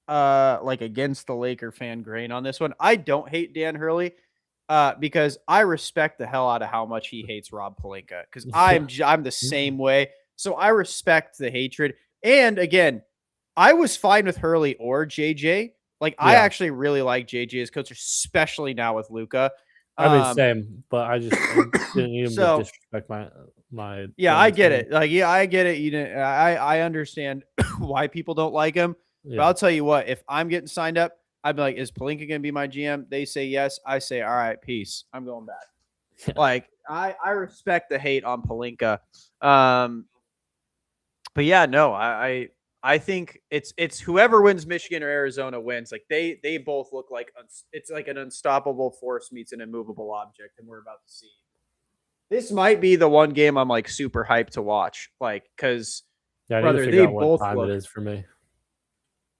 like against the Laker fan grain on this one. I don't hate Dan Hurley. because I respect the hell out of how much he hates Rob Pelinka because I'm the same way. So I respect the hatred. And again, I was fine with Hurley or JJ. Like I actually really like JJ as coach, especially now with Luca. I mean, same, but I didn't need him to disrespect my. Yeah, I get it. Like, yeah, I get it. You know, I understand why people don't like him. Yeah. But I'll tell you what, if I'm getting signed up, I'd be like, is Pelinka going to be my GM? They say yes. I say, all right, peace. I'm going back. Yeah. Like, I respect the hate on Pelinka. But yeah, no, I think it's whoever wins Michigan or Arizona wins. Like they both look like it's like an unstoppable force meets an immovable object, and we're about to see. This might be the one game I'm like super hyped to watch, like because brother, they both time look. It is for me.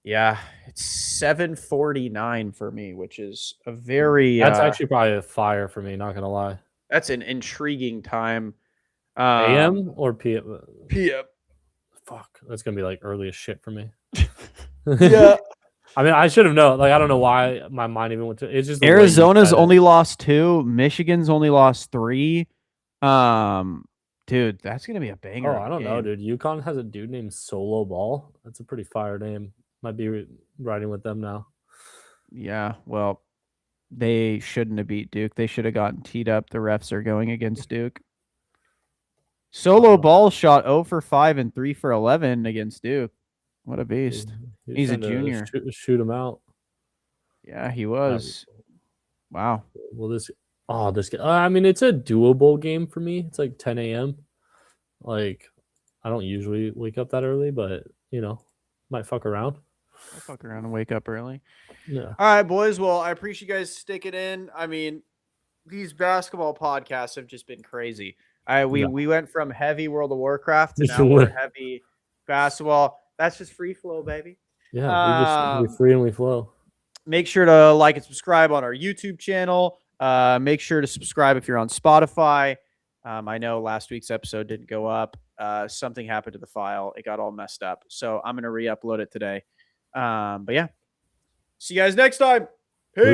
Yeah, it's 7:49 for me, which is a very. That's actually probably a fire for me. Not gonna lie. That's an intriguing time. AM or PM? PM. Fuck, that's gonna be like early as shit for me. Yeah. I mean, I should have known. Like, I don't know why my mind even went to. It's just Arizona's only lost 2. Michigan's only lost 3. Dude, that's gonna be a banger. Oh, I don't know, dude. UConn has a dude named Solo Ball. That's a pretty fire name. Might be riding with them now. Yeah, well, they shouldn't have beat Duke. They should have gotten teed up. The refs are going against Duke. Solo Ball shot 0 for 5 and 3 for 11 against Duke. What a beast. He's a junior. Shoot him out. Yeah, he was. Wow. Well, this I mean, it's a doable game for me. It's like 10 a.m. Like, I don't usually wake up that early, but, you know, might fuck around. I'll fuck around and wake up early. Yeah. All right, boys. Well, I appreciate you guys sticking in. I mean, these basketball podcasts have just been crazy. We went from heavy World of Warcraft to now we're heavy basketball. That's just free flow, baby. Yeah, we free and we flow. Make sure to like and subscribe on our YouTube channel. Make sure to subscribe if you're on Spotify. I know last week's episode didn't go up. Something happened to the file. It got all messed up. So I'm going to re-upload it today. But yeah. See you guys next time. Peace.